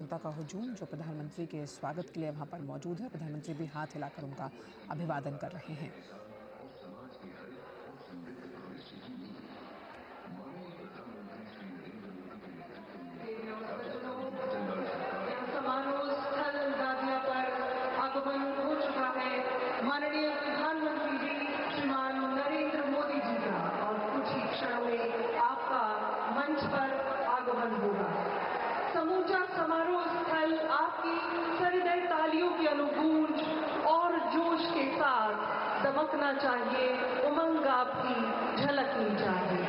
जनता का हुजूम जो प्रधानमंत्री के स्वागत के लिए वहां पर मौजूद है। प्रधानमंत्री भी हाथ हिलाकर उनका अभिवादन कर रहे हैं। समारोह स्थल गादिया पर आगमन हो चुका है माननीय प्रधानमंत्री जी श्रीमान नरेंद्र मोदी जी का, और कुछ ही क्षणों में आपका मंच पर आगमन होगा। समूचा समारोह स्थल आपकी सरिदय तालियों की अनुगूंज और जोश के साथ दमकना चाहिए, उमंग आपकी झलकनी चाहिए।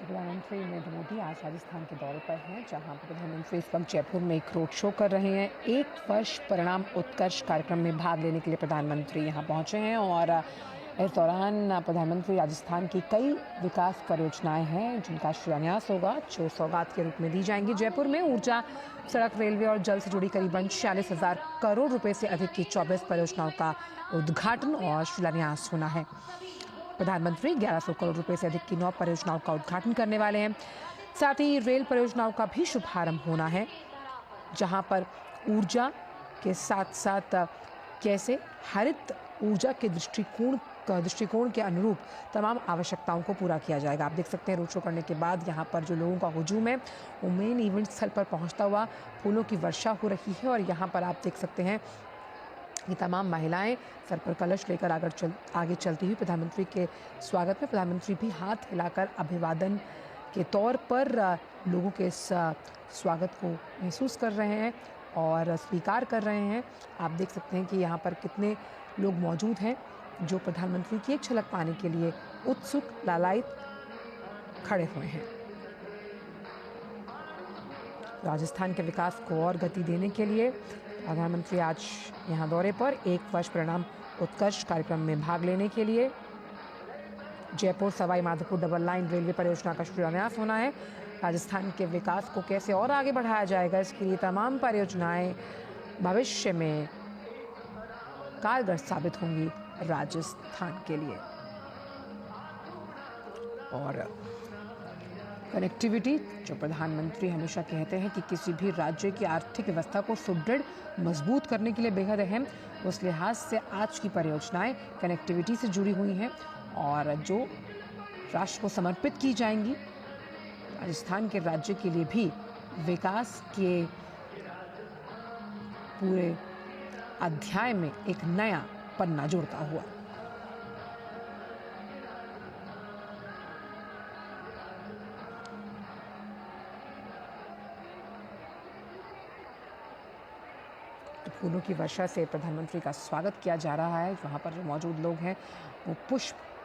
प्रधानमंत्री नरेंद्र मोदी आज राजस्थान के दौरे पर हैं, जहां प्रधानमंत्री इस वक्त जयपुर में एक रोड शो कर रहे हैं। एक वर्ष परिणाम उत्कर्ष कार्यक्रम में भाग लेने के लिए प्रधानमंत्री यहां पहुंचे हैं और इस दौरान प्रधानमंत्री राजस्थान की कई विकास परियोजनाएं हैं जिनका शिलान्यास होगा, जो सौगात के रूप में दी जाएंगी। जयपुर में ऊर्जा, सड़क, रेलवे और जल से जुड़ी करीबन 46,000 करोड़ रुपए से अधिक की 24 परियोजनाओं का उद्घाटन और शिलान्यास होना है। प्रधानमंत्री 1100 करोड़ रुपए से अधिक की 9 परियोजनाओं का उद्घाटन करने वाले हैं। साथ ही रेल परियोजनाओं का भी शुभारंभ होना है, जहां पर ऊर्जा के साथ साथ कैसे हरित ऊर्जा के दृष्टिकोण के अनुरूप तमाम आवश्यकताओं को पूरा किया जाएगा। आप देख सकते हैं रोड शो करने के बाद यहाँ पर जो लोगों का हुजूम है वो मेन इवेंट स्थल पर पहुँचता हुआ फूलों की वर्षा हो रही है। और यहाँ पर आप देख सकते हैं ये तमाम महिलाएं सर पर कलश लेकर आगे चलती हुई प्रधानमंत्री के स्वागत में, प्रधानमंत्री भी हाथ हिलाकर अभिवादन के तौर पर लोगों के इस स्वागत को महसूस कर रहे हैं और स्वीकार कर रहे हैं। आप देख सकते हैं कि यहाँ पर कितने लोग मौजूद हैं जो प्रधानमंत्री की एक झलक पाने के लिए उत्सुक, लालायित खड़े हुए हैं। राजस्थान के विकास को और गति देने के लिए प्रधानमंत्री आज यहाँ दौरे पर एक वर्ष परिणाम उत्कर्ष कार्यक्रम में भाग लेने के लिए Jaipur Sawai Madhopur double line railway परियोजना का शिलान्यास होना है। राजस्थान के विकास को कैसे और आगे बढ़ाया जाएगा, इसके लिए तमाम परियोजनाएं भविष्य में कारगर साबित होंगी राजस्थान के लिए। और कनेक्टिविटी, जो प्रधानमंत्री हमेशा कहते हैं कि किसी भी राज्य की आर्थिक व्यवस्था को सुदृढ़ मजबूत करने के लिए बेहद अहम, उस लिहाज से आज की परियोजनाएं कनेक्टिविटी से जुड़ी हुई हैं और जो राष्ट्र को समर्पित की जाएंगी। राजस्थान के राज्य के लिए भी विकास के पूरे अध्याय में एक नया पन्ना जुड़ता हुआ। फूलों की वर्षा से प्रधानमंत्री का स्वागत किया जा रहा है। वहाँ पर जो मौजूद लोग हैं वो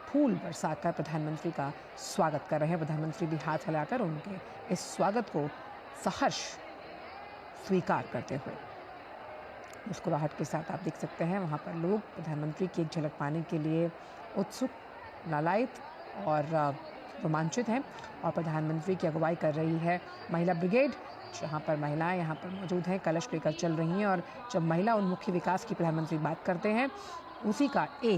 फूल बरसाकर प्रधानमंत्री का स्वागत कर रहे हैं। प्रधानमंत्री भी हाथ हिलाकर उनके इस स्वागत को सहर्ष स्वीकार करते हुए मुस्कुराहट के साथ आप देख सकते हैं वहाँ पर लोग प्रधानमंत्री की एक झलक पाने के लिए उत्सुक, लालायित और रोमांचित हैं। और प्रधानमंत्री की अगुवाई कर रही है महिला ब्रिगेड, जहाँ पर महिलाएं यहाँ पर मौजूद हैं, कलश लेकर चल रही हैं। और जब महिला उन्मुखी विकास की प्रधानमंत्री बात करते हैं उसी की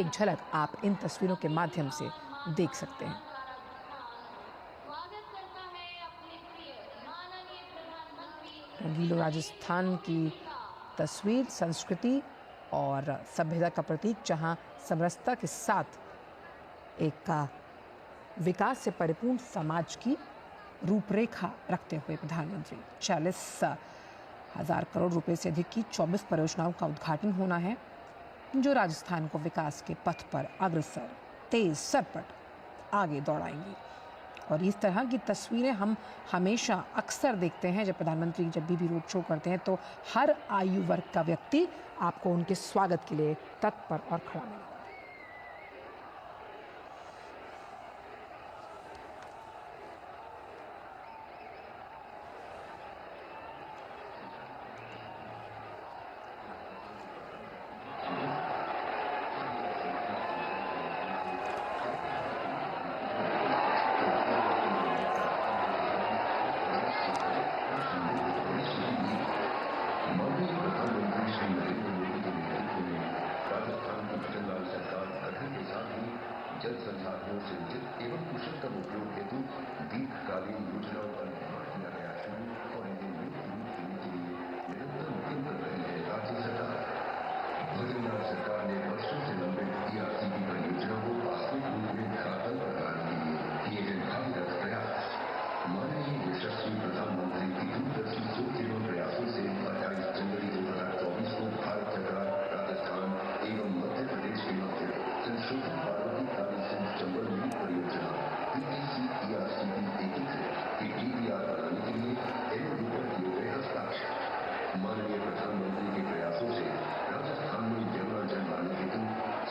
एक झलक आप इन तस्वीरों के माध्यम से देख सकते हैं। रंगीलो राजस्थान की तस्वीर संस्कृति और सभ्यता का प्रतीक, जहां समरसता के साथ एक विकास से परिपूर्ण समाज की रूपरेखा रखते हुए प्रधानमंत्री 40,000 करोड़ रुपए से अधिक की 24 परियोजनाओं का उद्घाटन होना है, जो राजस्थान को विकास के पथ पर अग्रसर, तेज सरपट आगे दौड़ाएंगी। और इस तरह की तस्वीरें हम हमेशा अक्सर देखते हैं जब प्रधानमंत्री जब भी रोड शो करते हैं, तो हर आयु वर्ग का व्यक्ति आपको उनके स्वागत के लिए तत्पर और खड़ा मिलेगा। से उचित एवं कुशलतम उपयोग हेतु दीर्घकालीन योजनाओं का निर्माण किया गया शुरू और इन्हें नीति देने के लिए निरंतर उद्यम कर रही है राज्य सरकार। बद्रीनाथ सरकार ने वर्षों से लंबित ERCP परियोजना को वास्तविक रूप में धरातल पर लाने के लिए किए गए भागीरथ प्रयास। माननीय यशस्वी प्रधानमंत्री की दूरदर्शी सोच एवं प्रयासों से 28 जनवरी 2024 को भारत सरकार राजस्थान एवं मध्य प्रदेश के मध्य संशोधित पार्वती काली सिंध चंबल लीड परियोजना PTC ERCP एकीकृत की DPR बनाने के लिए MOU पर किए गए हस्ताक्षर। माननीय प्रधानमंत्री के प्रयासों से राजस्थान में यमुना जल लाने हेतु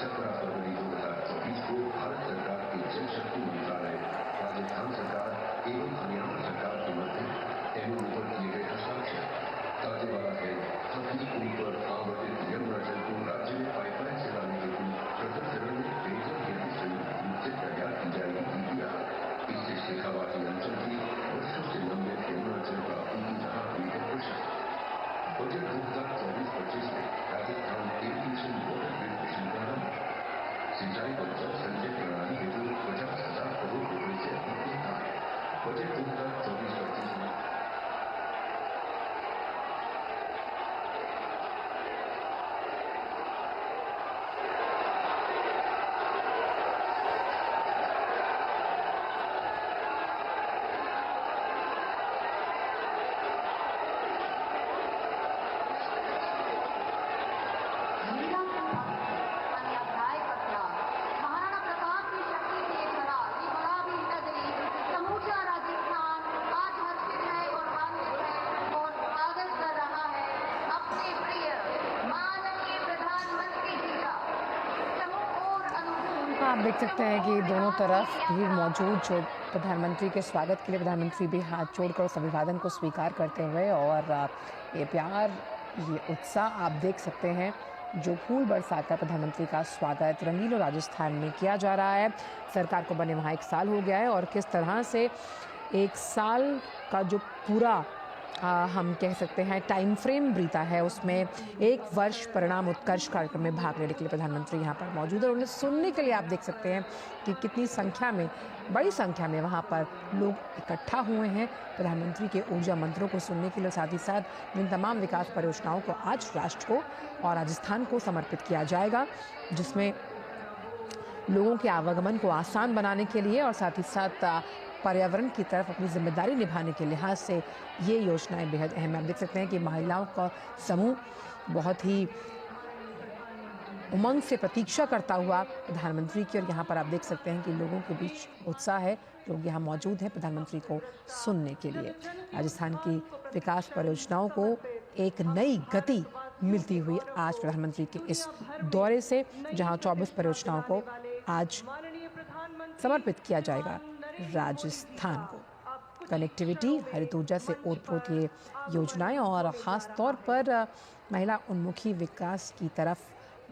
17 फरवरी 2024 को भारत सरकार के जल शक्ति मंत्रालय, राजस्थान सरकार एवं हरियाणा सरकार के मध्य MOU पर किए गए हस्ताक्षर। ताजेवाला है सभी ऊपर आवंटित यमुना जल को राज्य में पाइपलाइन से लाने हेतु प्रथम चरण में पेयजल हेतु संयुक्त रूप से तैयार की जाएगी DPR। इससे शेखावाटी अंचल की वर्षों से लंबित यमुना जल प्राप्ति की राह हुई है प्रशस्त। बजट 2024-25 में Rajasthan irrigation water grid mission प्रारंभ। सिंचाई व जल संचय प्रणाली हेतु 50,000 करोड़ रुपए से अधिक निर्धार। बजट 2024-25 में महाराणा प्रताप की शक्ति से भरा ये बड़ा भी नगरी समूचा राजस्थान आज हर्षित है और आनंदित है और स्वागत कर रहा है अपने प्रिय माननीय प्रधानमंत्री जी का समूह और अनुकूल। आप देख सकते हैं कि दोनों तरफ भीड़ मौजूद, जो प्रधानमंत्री के स्वागत के लिए प्रधानमंत्री भी हाथ जोड़कर उस अभिवादन को स्वीकार करते हुए, और ये प्यार, ये उत्साह आप देख सकते हैं। जो फूल बरसाकर प्रधानमंत्री का स्वागत रंगीलो राजस्थान में किया जा रहा है। सरकार को बने वहाँ 1 साल हो गया है और किस तरह से 1 साल का जो पूरा हम कह सकते हैं टाइम फ्रेम बीता है, उसमें 1 वर्ष परिणाम उत्कर्ष कार्यक्रम में भाग लेने के लिए प्रधानमंत्री यहाँ पर मौजूद है। और उन्हें सुनने के लिए आप देख सकते हैं कि कितनी संख्या में, बड़ी संख्या में वहाँ पर लोग इकट्ठा हुए हैं प्रधानमंत्री के ऊर्जा मंत्रों को सुनने के लिए। साथ ही साथ जिन तमाम विकास परियोजनाओं को आज राष्ट्र को और राजस्थान को समर्पित किया जाएगा, जिसमें लोगों के आवागमन को आसान बनाने के लिए और साथ ही साथ पर्यावरण की तरफ अपनी जिम्मेदारी निभाने के लिहाज से ये योजनाएं बेहद अहम है। आप देख सकते हैं कि महिलाओं का समूह बहुत ही उमंग से प्रतीक्षा करता हुआ प्रधानमंत्री की, और यहाँ पर आप देख सकते हैं कि लोगों के बीच उत्साह है, लोग यहाँ मौजूद हैं प्रधानमंत्री को सुनने के लिए। राजस्थान की विकास परियोजनाओं को एक नई गति मिलती हुई आज प्रधानमंत्री के इस दौरे से, जहाँ 24 परियोजनाओं को आज समर्पित किया जाएगा राजस्थान को। कनेक्टिविटी, हरित ऊर्जा से ओतप्रोत ये योजनाएं और ख़ास तौर पर महिला उन्मुखी विकास की तरफ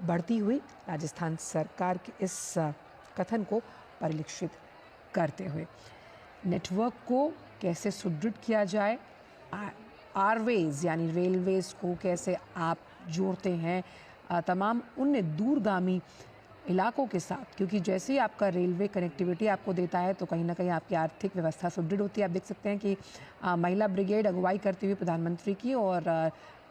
बढ़ती हुई राजस्थान सरकार के इस कथन को परिलक्षित करते हुए नेटवर्क को कैसे सुदृढ़ किया जाए, आरवेज यानी रेलवेज़ को कैसे आप जोड़ते हैं तमाम उन दूरगामी इलाकों के साथ, क्योंकि जैसे ही आपका रेलवे कनेक्टिविटी आपको देता है तो कहीं ना कहीं आपकी आर्थिक व्यवस्था सुदृढ़ होती है। आप देख सकते हैं कि महिला ब्रिगेड अगुवाई करती हुई प्रधानमंत्री की और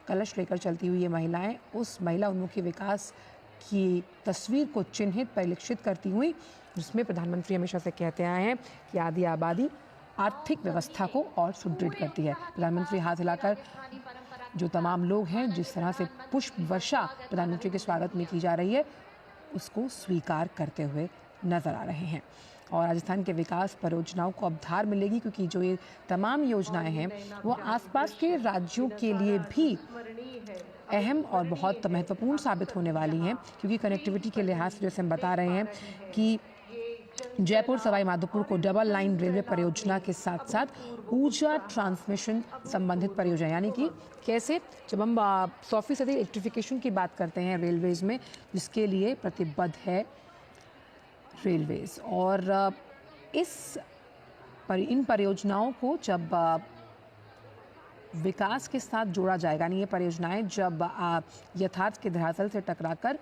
कलश लेकर चलती हुई ये महिलाएं उस महिला उन्मुखी विकास की तस्वीर को चिन्हित परिलक्षित करती हुई, जिसमें प्रधानमंत्री हमेशा से कहते आए हैं कि आदि आबादी आर्थिक व्यवस्था को और सुदृढ़ करती है। प्रधानमंत्री हाथ हिलाकर जो तमाम लोग हैं, जिस तरह से पुष्प वर्षा प्रधानमंत्री के स्वागत में की जा रही है, उसको स्वीकार करते हुए नजर आ रहे हैं। और राजस्थान के विकास परियोजनाओं को अब धार मिलेगी, क्योंकि जो ये तमाम योजनाएं हैं वो आसपास के राज्यों के लिए भी अहम और बहुत महत्वपूर्ण साबित होने वाली हैं, क्योंकि कनेक्टिविटी के लिहाज से जैसे हम बता रहे हैं कि जयपुर सवाई माधोपुर को डबल लाइन रेलवे परियोजना के साथ साथ ऊर्जा ट्रांसमिशन संबंधित परियोजना, यानी कि कैसे जब हम 100% इलेक्ट्रिफिकेशन की बात करते हैं रेलवेज़ में, जिसके लिए प्रतिबद्ध है रेलवेज़। और इन परियोजनाओं को जब विकास के साथ जोड़ा जाएगा, यानी ये परियोजनाएं जब यथार्थ के धरातल से टकराकर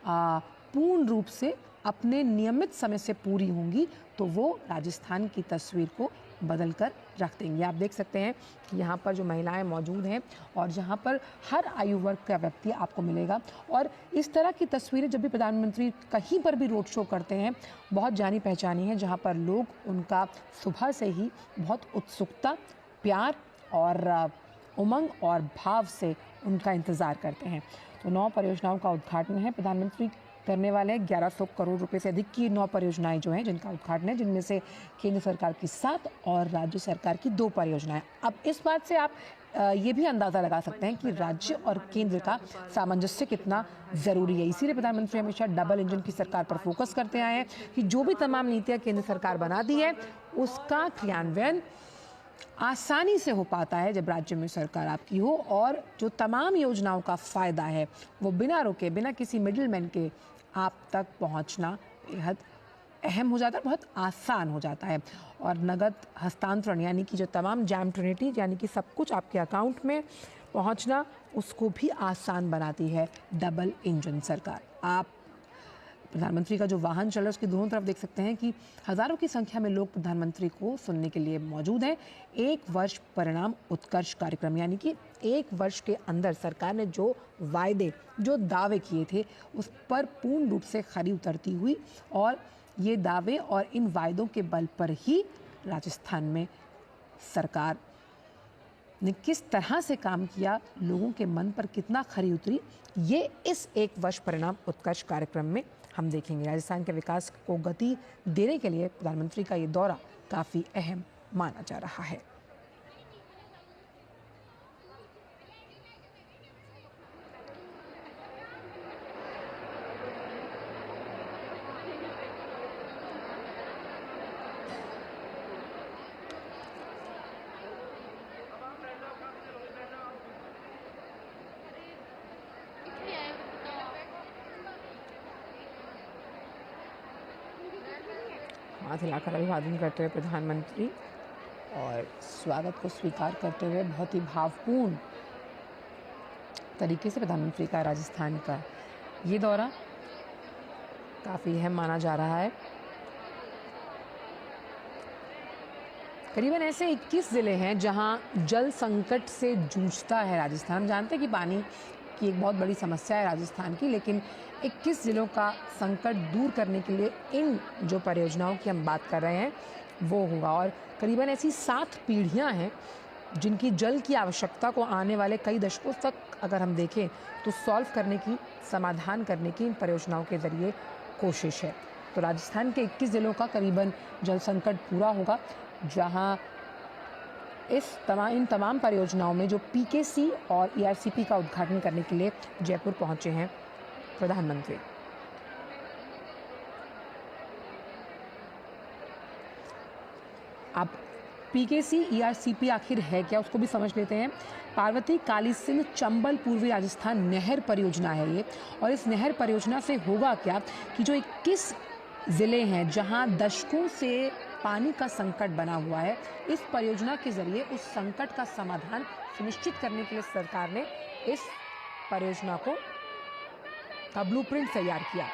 पूर्ण रूप से अपने नियमित समय से पूरी होंगी तो वो राजस्थान की तस्वीर को बदल कर रख देंगी। आप देख सकते हैं कि यहाँ पर जो महिलाएं मौजूद हैं और जहाँ पर हर आयु वर्ग का व्यक्ति आपको मिलेगा। और इस तरह की तस्वीरें जब भी प्रधानमंत्री कहीं पर भी रोड शो करते हैं, बहुत जानी पहचानी है, जहाँ पर लोग उनका सुबह से ही बहुत उत्सुकता, प्यार और उमंग और भाव से उनका इंतज़ार करते हैं। तो 9 परियोजनाओं का उद्घाटन है प्रधानमंत्री करने वाले हैं। 1100 करोड़ रुपए से अधिक की 9 परियोजनाएं जो हैं जिनका उद्घाटन है, जिनमें से केंद्र सरकार की 7 और राज्य सरकार की 2 परियोजनाएं। अब इस बात से आप ये भी अंदाज़ा लगा सकते हैं कि राज्य और केंद्र का सामंजस्य कितना ज़रूरी है। इसीलिए प्रधानमंत्री हमेशा डबल इंजन की सरकार पर फोकस करते आए हैं कि जो भी तमाम नीतियाँ केंद्र सरकार बना दी है उसका क्रियान्वयन आसानी से हो पाता है जब राज्य में सरकार आपकी हो, और जो तमाम योजनाओं का फ़ायदा है वो बिना रुके, बिना किसी मिडिलमैन के आप तक पहुंचना बेहद अहम हो जाता है, बहुत आसान हो जाता है। और नगद हस्तांतरण यानी कि जो तमाम जैम ट्रिनिटी यानी कि सब कुछ आपके अकाउंट में पहुंचना, उसको भी आसान बनाती है डबल इंजन सरकार। आप प्रधानमंत्री का जो वाहन चल रहा है उसकी दोनों तरफ देख सकते हैं कि हज़ारों की संख्या में लोग प्रधानमंत्री को सुनने के लिए मौजूद हैं। 1 वर्ष परिणाम उत्कर्ष कार्यक्रम यानी कि 1 वर्ष के अंदर सरकार ने जो वायदे, जो दावे किए थे उस पर पूर्ण रूप से खरी उतरती हुई, और ये दावे और इन वायदों के बल पर ही राजस्थान में सरकार ने किस तरह से काम किया, लोगों के मन पर कितना खरी उतरी, ये इस 1 वर्ष परिणाम उत्कर्ष कार्यक्रम में हम देखेंगे। राजस्थान के विकास को गति देने के लिए प्रधानमंत्री का ये दौरा काफ़ी अहम माना जा रहा है। हाथ हिलाकर अभिवादन करते हुए प्रधानमंत्री और स्वागत को स्वीकार करते हुए बहुत ही भावपूर्ण तरीके से प्रधानमंत्री का राजस्थान का ये दौरा काफ़ी अहम माना जा रहा है। करीबन ऐसे 21 ज़िले हैं जहां जल संकट से जूझता है राजस्थान। जानते हैं कि पानी की एक बहुत बड़ी समस्या है राजस्थान की, लेकिन 21 ज़िलों का संकट दूर करने के लिए इन जो परियोजनाओं की हम बात कर रहे हैं वो होगा। और करीबन ऐसी 7 पीढ़ियां हैं जिनकी जल की आवश्यकता को आने वाले कई दशकों तक अगर हम देखें तो सॉल्व करने की, समाधान करने की इन परियोजनाओं के ज़रिए कोशिश है। तो राजस्थान के 21 ज़िलों का करीबन जल संकट पूरा होगा, जहां इन तमाम परियोजनाओं में जो पीकेसी और ईआरसीपी का उद्घाटन करने के लिए जयपुर पहुंचे हैं प्रधानमंत्री। अब पीकेसी ईआरसीपी आखिर है क्या, उसको भी समझ लेते हैं। पार्वती काली सिंध चंबल पूर्वी राजस्थान नहर परियोजना है ये, और इस नहर परियोजना से होगा क्या कि जो 21 ज़िले हैं जहां दशकों से पानी का संकट बना हुआ है, इस परियोजना के जरिए उस संकट का समाधान सुनिश्चित करने के लिए सरकार ने इस परियोजना का ब्लूप्रिंट तैयार किया।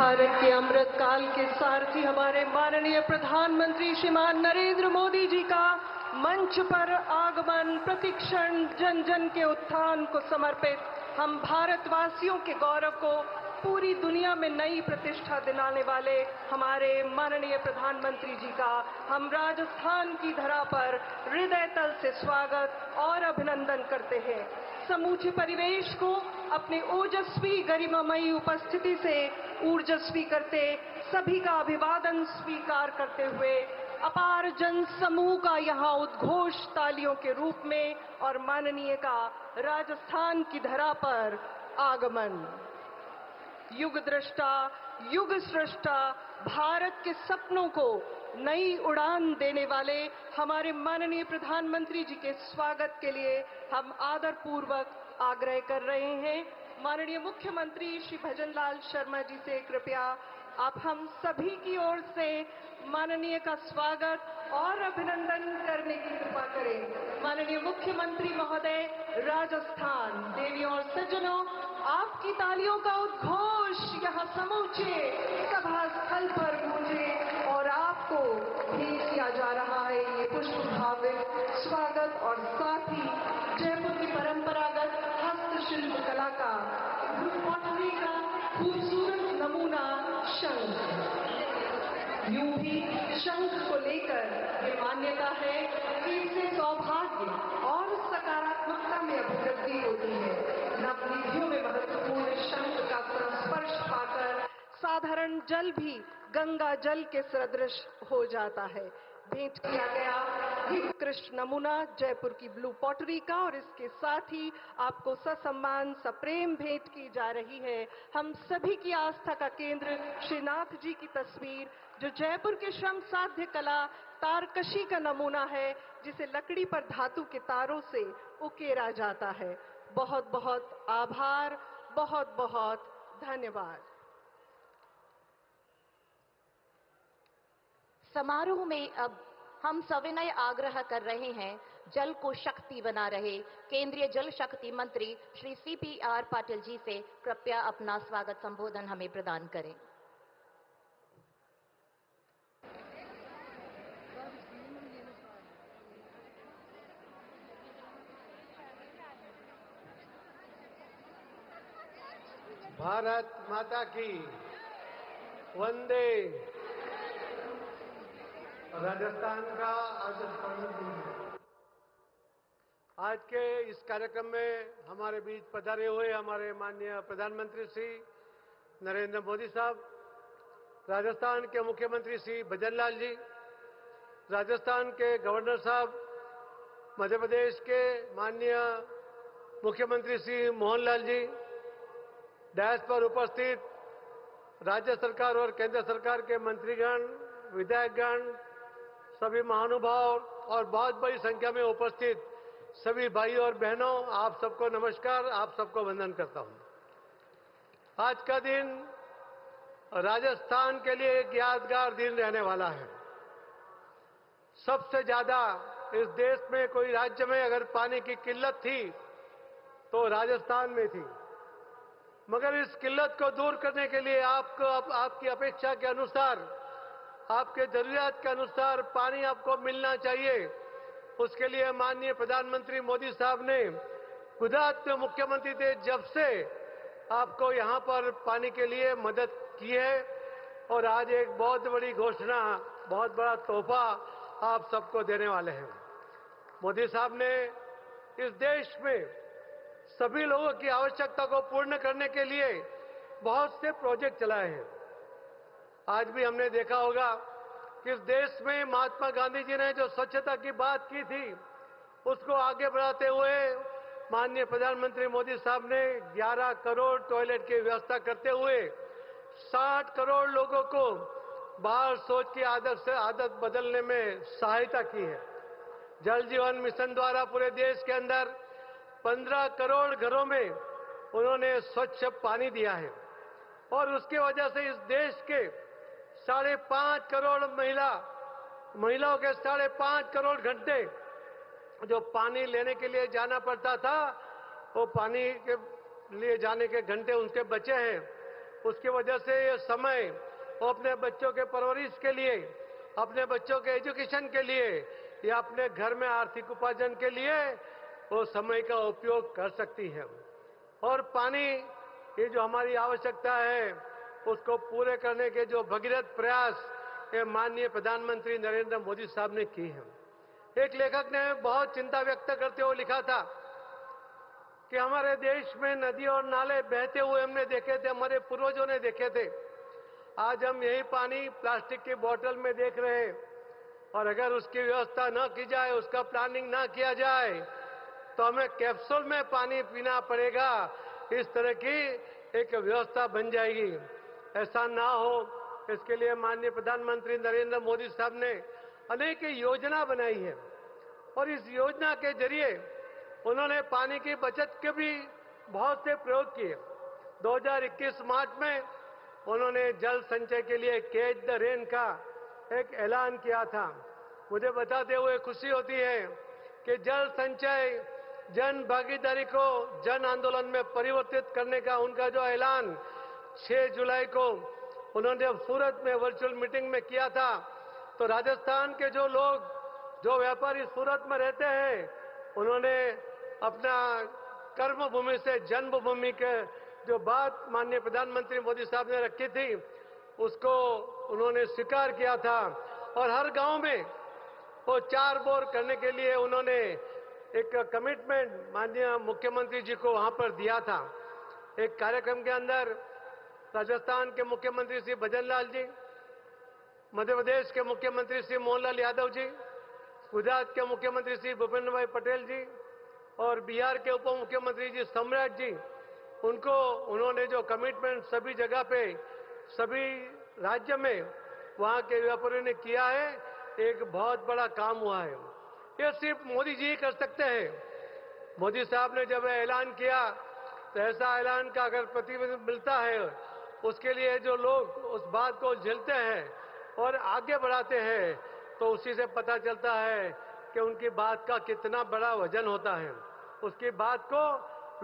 भारत के अमृत काल के सारथी हमारे माननीय प्रधानमंत्री श्रीमान नरेंद्र मोदी जी का मंच पर आगमन प्रतिक्षण जन जन के उत्थान को समर्पित हम भारतवासियों के गौरव को पूरी दुनिया में नई प्रतिष्ठा दिलाने वाले हमारे माननीय प्रधानमंत्री जी का हम राजस्थान की धरा पर हृदय तल से स्वागत और अभिनंदन करते हैं। समूचे परिवेश को अपने ओजस्वी गरिमामयी उपस्थिति से ऊर्जस्वी करते सभी का अभिवादन स्वीकार करते हुए अपार जन समूह का यहाँ उद्घोष तालियों के रूप में और माननीय का राजस्थान की धरा पर आगमन। युग दृष्टा युग सृष्टा भारत के सपनों को नई उड़ान देने वाले हमारे माननीय प्रधानमंत्री जी के स्वागत के लिए हम आदरपूर्वक आग्रह कर रहे हैं। माननीय मुख्यमंत्री श्री भजनलाल शर्मा जी से कृपया आप हम सभी की ओर से माननीय का स्वागत और अभिनंदन करने की कृपा करें। माननीय मुख्यमंत्री महोदय, राजस्थान देवियों और सज्जनों, आपकी तालियों का उद्घोष यहाँ समूचे सभा स्थल पर गूंजे और आपको भेंट किया जा रहा है ये पुष्पभावित स्वागत और साथ ही जयपुर की परंपरागत हस्तशिल्प कला का पॉटरी का खूबसूरत नमूना शंख। यूं भी शंख को लेकर ये मान्यता है कि इससे सौभाग्य और सकारात्मकता में अभिवृद्धि होती है। नवनिधियों में महत्वपूर्ण शंख का संस्पर्श पाकर साधारण जल भी गंगा जल के सदृश हो जाता है। भेंट किया गया ये उत्कृष्ट नमूना जयपुर की ब्लू पॉटरी का और इसके साथ ही आपको ससम्मान सप्रेम भेंट की जा रही है हम सभी की आस्था का केंद्र श्रीनाथ जी की तस्वीर, जो जयपुर के श्रम साध्य कला तारकशी का नमूना है, जिसे लकड़ी पर धातु के तारों से उकेरा जाता है। बहुत बहुत आभार, बहुत बहुत धन्यवाद। समारोह में अब हम सविनय आग्रह कर रहे हैं जल को शक्ति बना रहे केंद्रीय जल शक्ति मंत्री श्री CPR पाटिल जी से कृपया अपना स्वागत संबोधन हमें प्रदान करें। भारत माता की वंदे। राजस्थान का आज के इस कार्यक्रम में हमारे बीच पधारे हुए हमारे माननीय प्रधानमंत्री श्री नरेंद्र मोदी साहब, राजस्थान के मुख्यमंत्री श्री भजनलाल जी, राजस्थान के गवर्नर साहब, मध्य प्रदेश के माननीय मुख्यमंत्री श्री मोहनलाल जी, डैश पर उपस्थित राज्य सरकार और केंद्र सरकार के मंत्रीगण, विधायकगण, सभी महानुभाव और बहुत बड़ी संख्या में उपस्थित सभी भाई और बहनों, आप सबको नमस्कार, आप सबको वंदन करता हूं। आज का दिन राजस्थान के लिए एक यादगार दिन रहने वाला है। सबसे ज्यादा इस देश में कोई राज्य में अगर पानी की किल्लत थी तो राजस्थान में थी, मगर इस किल्लत को दूर करने के लिए आपको आपकी अपेक्षा के अनुसार, आपके जरूरियात के अनुसार पानी आपको मिलना चाहिए। उसके लिए माननीय प्रधानमंत्री मोदी साहब ने गुजरात में मुख्यमंत्री थे जब से आपको यहां पर पानी के लिए मदद की है और आज एक बहुत बड़ी घोषणा, बहुत बड़ा तोहफा आप सबको देने वाले हैं। मोदी साहब ने इस देश में सभी लोगों की आवश्यकता को पूर्ण करने के लिए बहुत से प्रोजेक्ट चलाए हैं। आज भी हमने देखा होगा कि इस देश में महात्मा गांधी जी ने जो स्वच्छता की बात की थी, उसको आगे बढ़ाते हुए माननीय प्रधानमंत्री मोदी साहब ने 11 करोड़ टॉयलेट की व्यवस्था करते हुए 60 करोड़ लोगों को बाहर शौच की आदत बदलने में सहायता की है। जल जीवन मिशन द्वारा पूरे देश के अंदर 15 करोड़ घरों में उन्होंने स्वच्छ पानी दिया है और उसकी वजह से इस देश के 5.5 करोड़ महिलाओं के 5.5 करोड़ घंटे जो पानी लेने के लिए जाना पड़ता था, वो पानी के लिए जाने के घंटे उनके बचे हैं उसकी वजह से ये समय वो अपने बच्चों के परवरिश के लिए, अपने बच्चों के एजुकेशन के लिए या अपने घर में आर्थिक उपार्जन के लिए वो समय का उपयोग कर सकती है। और पानी, ये जो हमारी आवश्यकता है उसको पूरे करने के जो भगीरथ प्रयास ये माननीय प्रधानमंत्री नरेंद्र मोदी साहब ने की है। एक लेखक ने बहुत चिंता व्यक्त करते हुए लिखा था कि हमारे देश में नदी और नाले बहते हुए हमने देखे थे, हमारे पूर्वजों ने देखे थे। आज हम यही पानी प्लास्टिक की बोतल में देख रहे हैं और अगर उसकी व्यवस्था न की जाए, उसका प्लानिंग न किया जाए तो हमें कैप्सूल में पानी पीना पड़ेगा। इस तरह की एक व्यवस्था बन जाएगी। ऐसा ना हो, इसके लिए माननीय प्रधानमंत्री नरेंद्र मोदी साहब ने अनेक योजना बनाई है और इस योजना के जरिए उन्होंने पानी की बचत के भी बहुत से प्रयोग किए। 2021 मार्च में उन्होंने जल संचय के लिए कैच द रेन का एक ऐलान किया था। मुझे बताते हुए खुशी होती है कि जल संचय, जन भागीदारी को जन आंदोलन में परिवर्तित करने का उनका जो ऐलान 6 जुलाई को उन्होंने सूरत में वर्चुअल मीटिंग में किया था, तो राजस्थान के जो लोग, जो व्यापारी सूरत में रहते हैं, उन्होंने अपना कर्मभूमि से जन्मभूमि के जो बात माननीय प्रधानमंत्री मोदी साहब ने रखी थी उसको उन्होंने स्वीकार किया था और हर गांव में वो 4 बोर करने के लिए उन्होंने एक कमिटमेंट माननीय मुख्यमंत्री जी को वहां पर दिया था। एक कार्यक्रम के अंदर राजस्थान के मुख्यमंत्री श्री भजन लाल जी, मध्य प्रदेश के मुख्यमंत्री श्री मोहनलाल यादव जी, गुजरात के मुख्यमंत्री श्री भूपेंद्र भाई पटेल जी और बिहार के उप मुख्यमंत्री जी सम्राट जी, उनको उन्होंने जो कमिटमेंट सभी जगह पे, सभी राज्य में वहां के व्यापारियों ने किया है, एक बहुत बड़ा काम हुआ है। ये सिर्फ मोदी जी कर सकते हैं। मोदी साहब ने जब ऐलान किया तो ऐसा ऐलान का अगर प्रतिनिधित्व मिलता है, उसके लिए जो लोग उस बात को झेलते हैं और आगे बढ़ाते हैं, तो उसी से पता चलता है कि उनकी बात का कितना बड़ा वजन होता है। उसकी बात को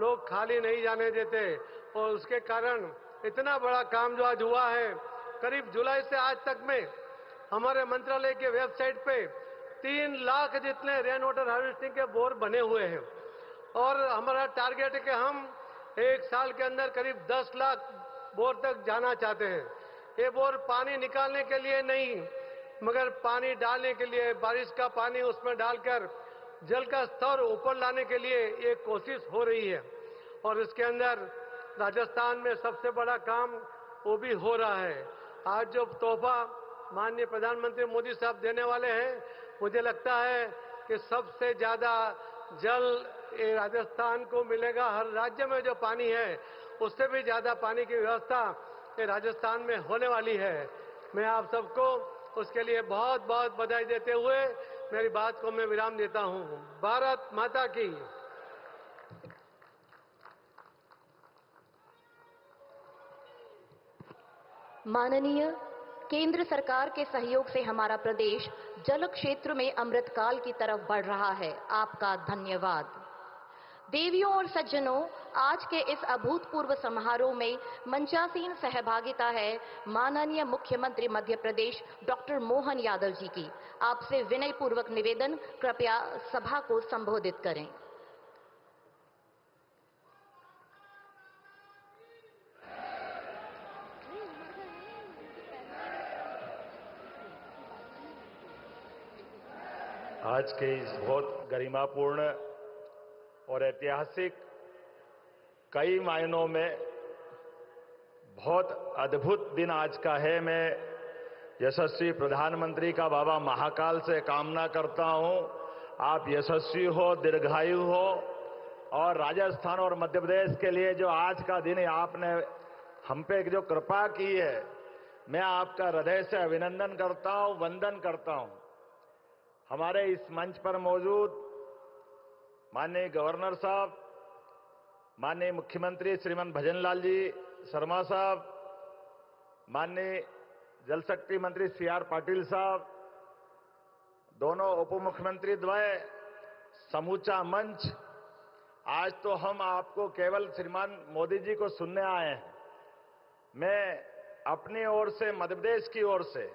लोग खाली नहीं जाने देते और उसके कारण इतना बड़ा काम जो आज हुआ है, करीब जुलाई से आज तक में हमारे मंत्रालय के वेबसाइट पे 3 लाख जितने रेन वाटर हार्वेस्टिंग के बोर बने हुए हैं और हमारा टारगेट है कि हम 1 साल के अंदर करीब 10 लाख बोर तक जाना चाहते हैं। ये बोर पानी निकालने के लिए नहीं, मगर पानी डालने के लिए, बारिश का पानी उसमें डालकर जल का स्तर ऊपर लाने के लिए ये कोशिश हो रही है और इसके अंदर राजस्थान में सबसे बड़ा काम वो भी हो रहा है। आज जो तोहफा माननीय प्रधानमंत्री मोदी साहब देने वाले हैं, मुझे लगता है कि सबसे ज्यादा जल ये राजस्थान को मिलेगा। हर राज्य में जो पानी है उससे भी ज्यादा पानी की व्यवस्था ये राजस्थान में होने वाली है। मैं आप सबको उसके लिए बहुत बहुत बधाई देते हुए मेरी बात को मैं विराम देता हूं। भारत माता की। माननीय, केंद्र सरकार के सहयोग से हमारा प्रदेश जल क्षेत्र में अमृतकाल की तरफ बढ़ रहा है। आपका धन्यवाद। देवियों और सज्जनों, आज के इस अभूतपूर्व समारोह में मंचासीन सहभागिता है माननीय मुख्यमंत्री मध्य प्रदेश डॉक्टर मोहन यादव जी की। आपसे विनय पूर्वक निवेदन, कृपया सभा को संबोधित करें। आज के इस बहुत गरिमापूर्ण और ऐतिहासिक, कई मायनों में बहुत अद्भुत दिन आज का है। मैं यशस्वी प्रधानमंत्री का बाबा महाकाल से कामना करता हूं आप यशस्वी हो, दीर्घायु हो और राजस्थान और मध्य प्रदेश के लिए जो आज का दिन आपने हम पे जो कृपा की है, मैं आपका हृदय से अभिनंदन करता हूं, वंदन करता हूं। हमारे इस मंच पर मौजूद माननीय गवर्नर साहब, माननीय मुख्यमंत्री श्रीमान भजन लाल जी शर्मा साहब, माननीय जल शक्ति मंत्री CR पाटिल साहब, दोनों उप मुख्यमंत्री द्वय, समूचा मंच, आज तो हम आपको केवल श्रीमान मोदी जी को सुनने आए हैं। मैं अपनी ओर से, मध्य प्रदेश की ओर से,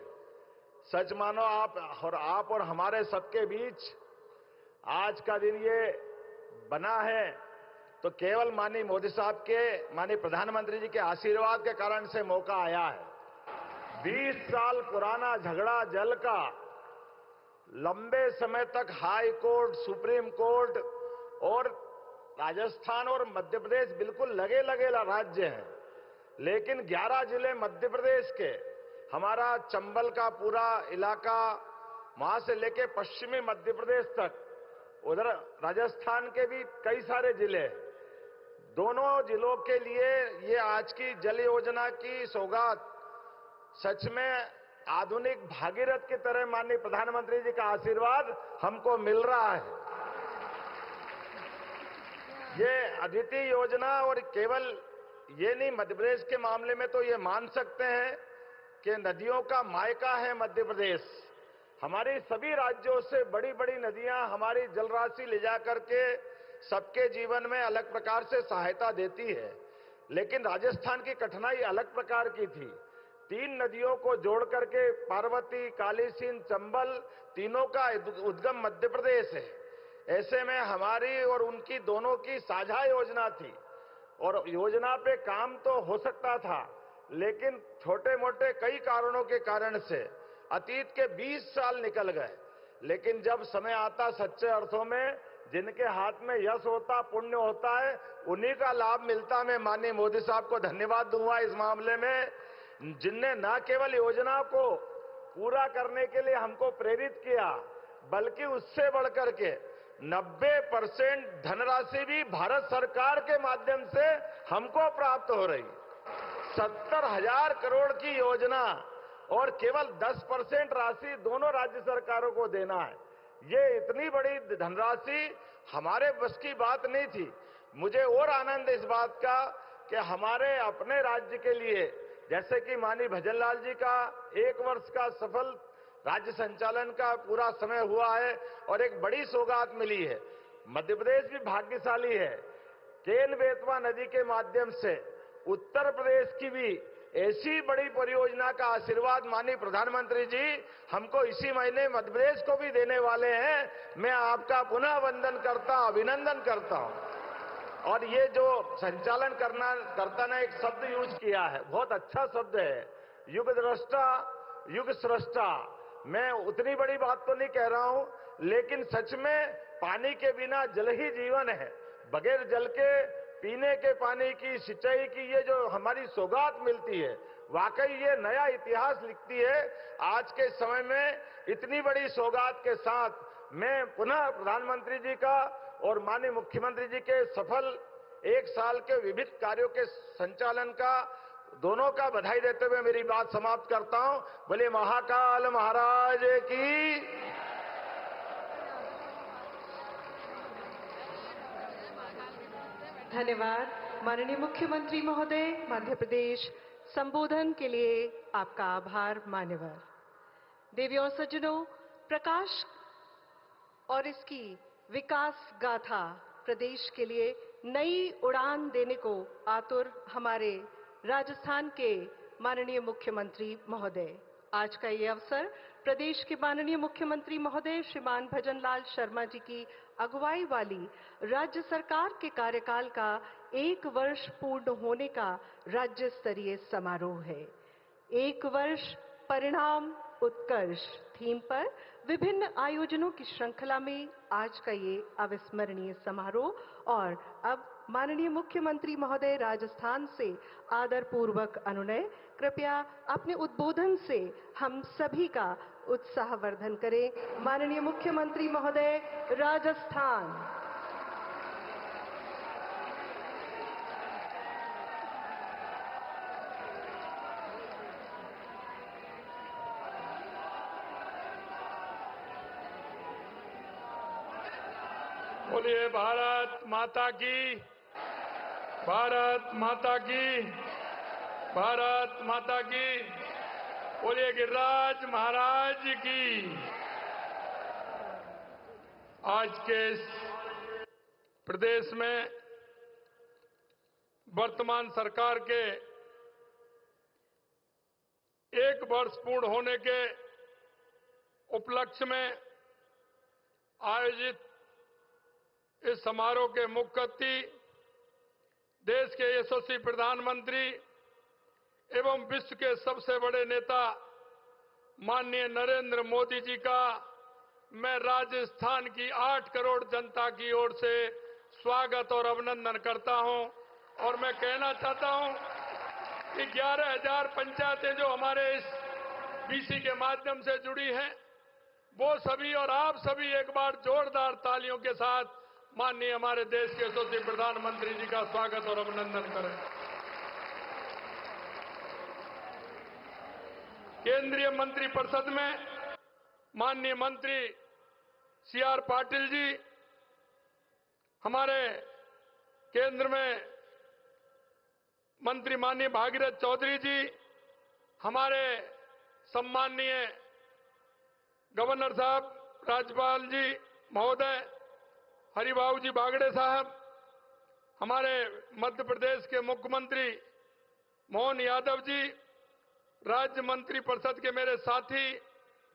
सच मानो आप और हमारे सबके बीच आज का दिन ये बना है तो केवल माननीय मोदी साहब के, माननीय प्रधानमंत्री जी के आशीर्वाद के कारण से मौका आया है। 20 साल पुराना झगड़ा जल का लंबे समय तक हाई कोर्ट, सुप्रीम कोर्ट और राजस्थान और मध्य प्रदेश बिल्कुल लगे लगे राज्य हैं, लेकिन 11 जिले मध्य प्रदेश के, हमारा चंबल का पूरा इलाका, वहां से लेके पश्चिमी मध्य प्रदेश तक, उधर राजस्थान के भी कई सारे जिले, दोनों जिलों के लिए ये आज की जल योजना की सौगात सच में आधुनिक भागीरथ की तरह माननीय प्रधानमंत्री जी का आशीर्वाद हमको मिल रहा है। ये अद्वितीय योजना, और केवल ये नहीं, मध्य प्रदेश के मामले में तो ये मान सकते हैं कि नदियों का मायका है मध्य प्रदेश। हमारी सभी राज्यों से बड़ी बड़ी नदियां हमारी जल राशि ले जाकर के सबके जीवन में अलग प्रकार से सहायता देती है, लेकिन राजस्थान की कठिनाई अलग प्रकार की थी। 3 नदियों को जोड़ करके पार्वती, काली सिंध, चंबल, तीनों का उद्गम मध्य प्रदेश है। ऐसे में हमारी और उनकी दोनों की साझा योजना थी, और योजना पे काम तो हो सकता था, लेकिन छोटे मोटे कई कारणों के कारण से अतीत के 20 साल निकल गए। लेकिन जब समय आता सच्चे अर्थों में जिनके हाथ में यश होता, पुण्य होता है, उन्हीं का लाभ मिलता। मैं माननीय मोदी साहब को धन्यवाद दूंगा इस मामले में, जिनने न केवल योजना को पूरा करने के लिए हमको प्रेरित किया, बल्कि उससे बढ़कर के 90% धनराशि भी भारत सरकार के माध्यम से हमको प्राप्त हो रही। 70,000 करोड़ की योजना और केवल 10% राशि दोनों राज्य सरकारों को देना है। ये इतनी बड़ी धनराशि हमारे बस की बात नहीं थी। मुझे और आनंद इस बात का कि हमारे अपने राज्य के लिए, जैसे कि माननीय भजनलाल जी का 1 वर्ष का सफल राज्य संचालन का पूरा समय हुआ है और एक बड़ी सौगात मिली है। मध्य प्रदेश भी भाग्यशाली है। केन बेतवा नदी के माध्यम से उत्तर प्रदेश की भी ऐसी बड़ी परियोजना का आशीर्वाद माननीय प्रधानमंत्री जी हमको इसी महीने मध्य प्रदेश को भी देने वाले हैं। मैं आपका पुनः वंदन करता, अभिनंदन करता हूं। और ये जो संचालन करता ने एक शब्द यूज किया है, बहुत अच्छा शब्द है, युग द्रष्टा, युग स्रष्टा। मैं उतनी बड़ी बात तो नहीं कह रहा हूं, लेकिन सच में पानी के बिना जल ही जीवन है। बगैर जल के, पीने के पानी की, सिंचाई की ये जो हमारी सौगात मिलती है, वाकई ये नया इतिहास लिखती है। आज के समय में इतनी बड़ी सौगात के साथ मैं पुनः प्रधानमंत्री जी का और माननीय मुख्यमंत्री जी के सफल 1 साल के विविध कार्यों के संचालन का दोनों का बधाई देते हुए मेरी बात समाप्त करता हूं। बोले महाकाल महाराज की। धन्यवाद। माननीय मुख्यमंत्री महोदय, मध्य प्रदेश संबोधन के लिए आपका आभार। मान्यवर देवियों और सज्जनों, प्रकाश और इसकी विकास गाथा प्रदेश के लिए नई उड़ान देने को आतुर हमारे राजस्थान के माननीय मुख्यमंत्री महोदय। आज का ये अवसर प्रदेश के माननीय मुख्यमंत्री महोदय श्रीमान भजनलाल शर्मा जी की अगुवाई वाली राज्य सरकार के कार्यकाल का 1 वर्ष पूर्ण होने का राज्य स्तरीय समारोह है। 1 वर्ष परिणाम उत्कर्ष थीम पर विभिन्न आयोजनों की श्रृंखला में आज का ये अविस्मरणीय समारोह। और अब माननीय मुख्यमंत्री महोदय राजस्थान से आदरपूर्वक अनुनय, कृपया अपने उद्बोधन से हम सभी का उत्साहवर्धन करें। माननीय मुख्यमंत्री महोदय राजस्थान। बोलिए भारत माता की, भारत माता की, भारत माता की। बोलिए गिरिराज महाराज की। आज के इस प्रदेश में वर्तमान सरकार के 1 वर्ष पूर्ण होने के उपलक्ष्य में आयोजित इस समारोह के मुख्य अतिथि देश के यशस्वी प्रधानमंत्री एवं विश्व के सबसे बड़े नेता माननीय नरेंद्र मोदी जी का मैं राजस्थान की 8 करोड़ जनता की ओर से स्वागत और अभिनंदन करता हूं। और मैं कहना चाहता हूं कि 11,000 पंचायतें जो हमारे इस बीसी के माध्यम से जुड़ी हैं, वो सभी और आप सभी एक बार जोरदार तालियों के साथ माननीय हमारे देश के यशस्वी प्रधानमंत्री जी का स्वागत और अभिनंदन करें। केंद्रीय मंत्रिपरिषद में माननीय मंत्री सी.आर. पाटिल जी, हमारे केंद्र में मंत्री माननीय भागीरथ चौधरी जी, हमारे सम्माननीय गवर्नर साहब, राज्यपाल जी महोदय हरिबाबू जी बागड़े साहब, हमारे मध्य प्रदेश के मुख्यमंत्री मोहन यादव जी, राज्य मंत्री परिषद के मेरे साथी,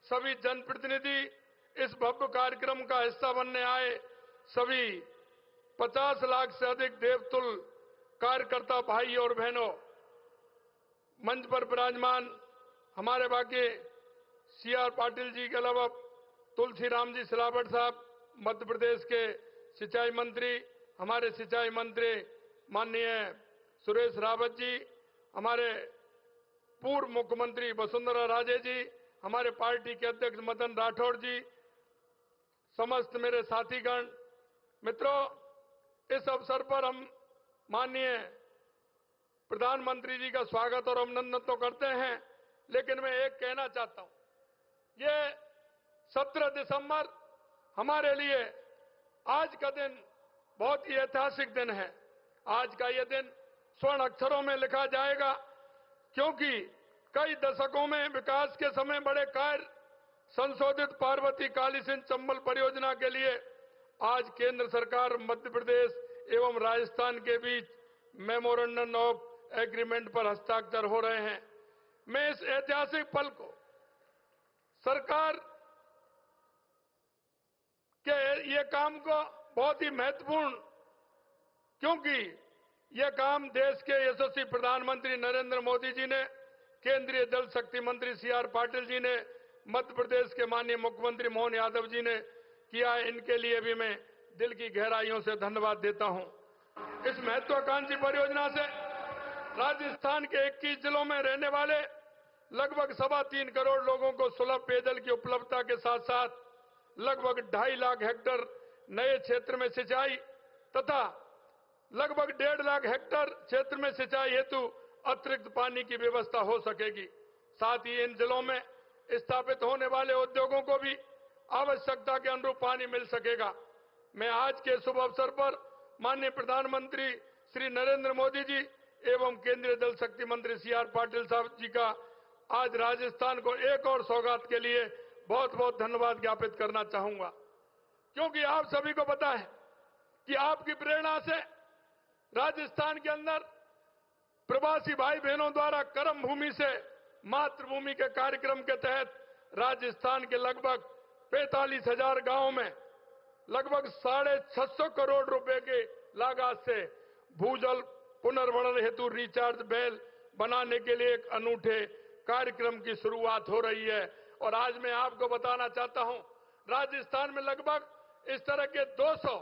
सभी जनप्रतिनिधि, इस भव्य कार्यक्रम का हिस्सा बनने आए सभी 50 लाख से अधिक देवतुल्य कार्यकर्ता भाई और बहनों, मंच पर विराजमान हमारे बाकी सी.आर. पाटिल जी के अलावा तुलसीराम जी सिलावट साहब, मध्य प्रदेश के सिंचाई मंत्री, हमारे सिंचाई मंत्री माननीय सुरेश रावत जी, हमारे पूर्व मुख्यमंत्री वसुंधरा राजे जी, हमारे पार्टी के अध्यक्ष मदन राठौड़ जी, समस्त मेरे साथीगण, मित्रों, इस अवसर पर हम माननीय प्रधानमंत्री जी का स्वागत और अभिनंदन तो करते हैं, लेकिन मैं एक कहना चाहता हूं, ये 17 दिसंबर हमारे लिए आज का दिन बहुत ही ऐतिहासिक दिन है। आज का ये दिन स्वर्ण अक्षरों में लिखा जाएगा, क्योंकि कई दशकों में विकास के समय बड़े कार्य संशोधित पार्वती काली सिंध चंबल परियोजना के लिए आज केंद्र सरकार, मध्य प्रदेश एवं राजस्थान के बीच मेमोरेंडम ऑफ एग्रीमेंट पर हस्ताक्षर हो रहे हैं। मैं इस ऐतिहासिक पल को सरकार के ये काम को बहुत ही महत्वपूर्ण, क्योंकि यह काम देश के यशस्वी प्रधानमंत्री नरेंद्र मोदी जी ने, केंद्रीय जल शक्ति मंत्री सी.आर. पाटिल जी ने, मध्य प्रदेश के माननीय मुख्यमंत्री मोहन यादव जी ने किया है। इनके लिए भी मैं दिल की गहराइयों से धन्यवाद देता हूं। इस महत्वाकांक्षी परियोजना से राजस्थान के 21 जिलों में रहने वाले लगभग 3.25 करोड़ लोगों को सुलभ पेयजल की उपलब्धता के साथ साथ लगभग 2.5 लाख हेक्टेयर नए क्षेत्र में सिंचाई तथा लगभग 1.5 लाख हेक्टेयर क्षेत्र में सिंचाई हेतु अतिरिक्त पानी की व्यवस्था हो सकेगी। साथ ही इन जिलों में स्थापित होने वाले उद्योगों को भी आवश्यकता के अनुरूप पानी मिल सकेगा। मैं आज के शुभ अवसर पर माननीय प्रधानमंत्री श्री नरेंद्र मोदी जी एवं केंद्रीय जल शक्ति मंत्री सी.आर. पाटिल साहब जी का आज राजस्थान को एक और सौगात के लिए बहुत बहुत धन्यवाद ज्ञापित करना चाहूंगा, क्योंकि आप सभी को पता है कि आपकी प्रेरणा से राजस्थान के अंदर प्रवासी भाई बहनों द्वारा कर्म भूमि से मातृभूमि के कार्यक्रम के तहत राजस्थान के लगभग 45,000 गांवों में लगभग 650 करोड़ रुपए के लागत से भूजल पुनर्भरण हेतु रिचार्ज बेल बनाने के लिए एक अनूठे कार्यक्रम की शुरुआत हो रही है। और आज मैं आपको बताना चाहता हूं, राजस्थान में लगभग इस तरह के 200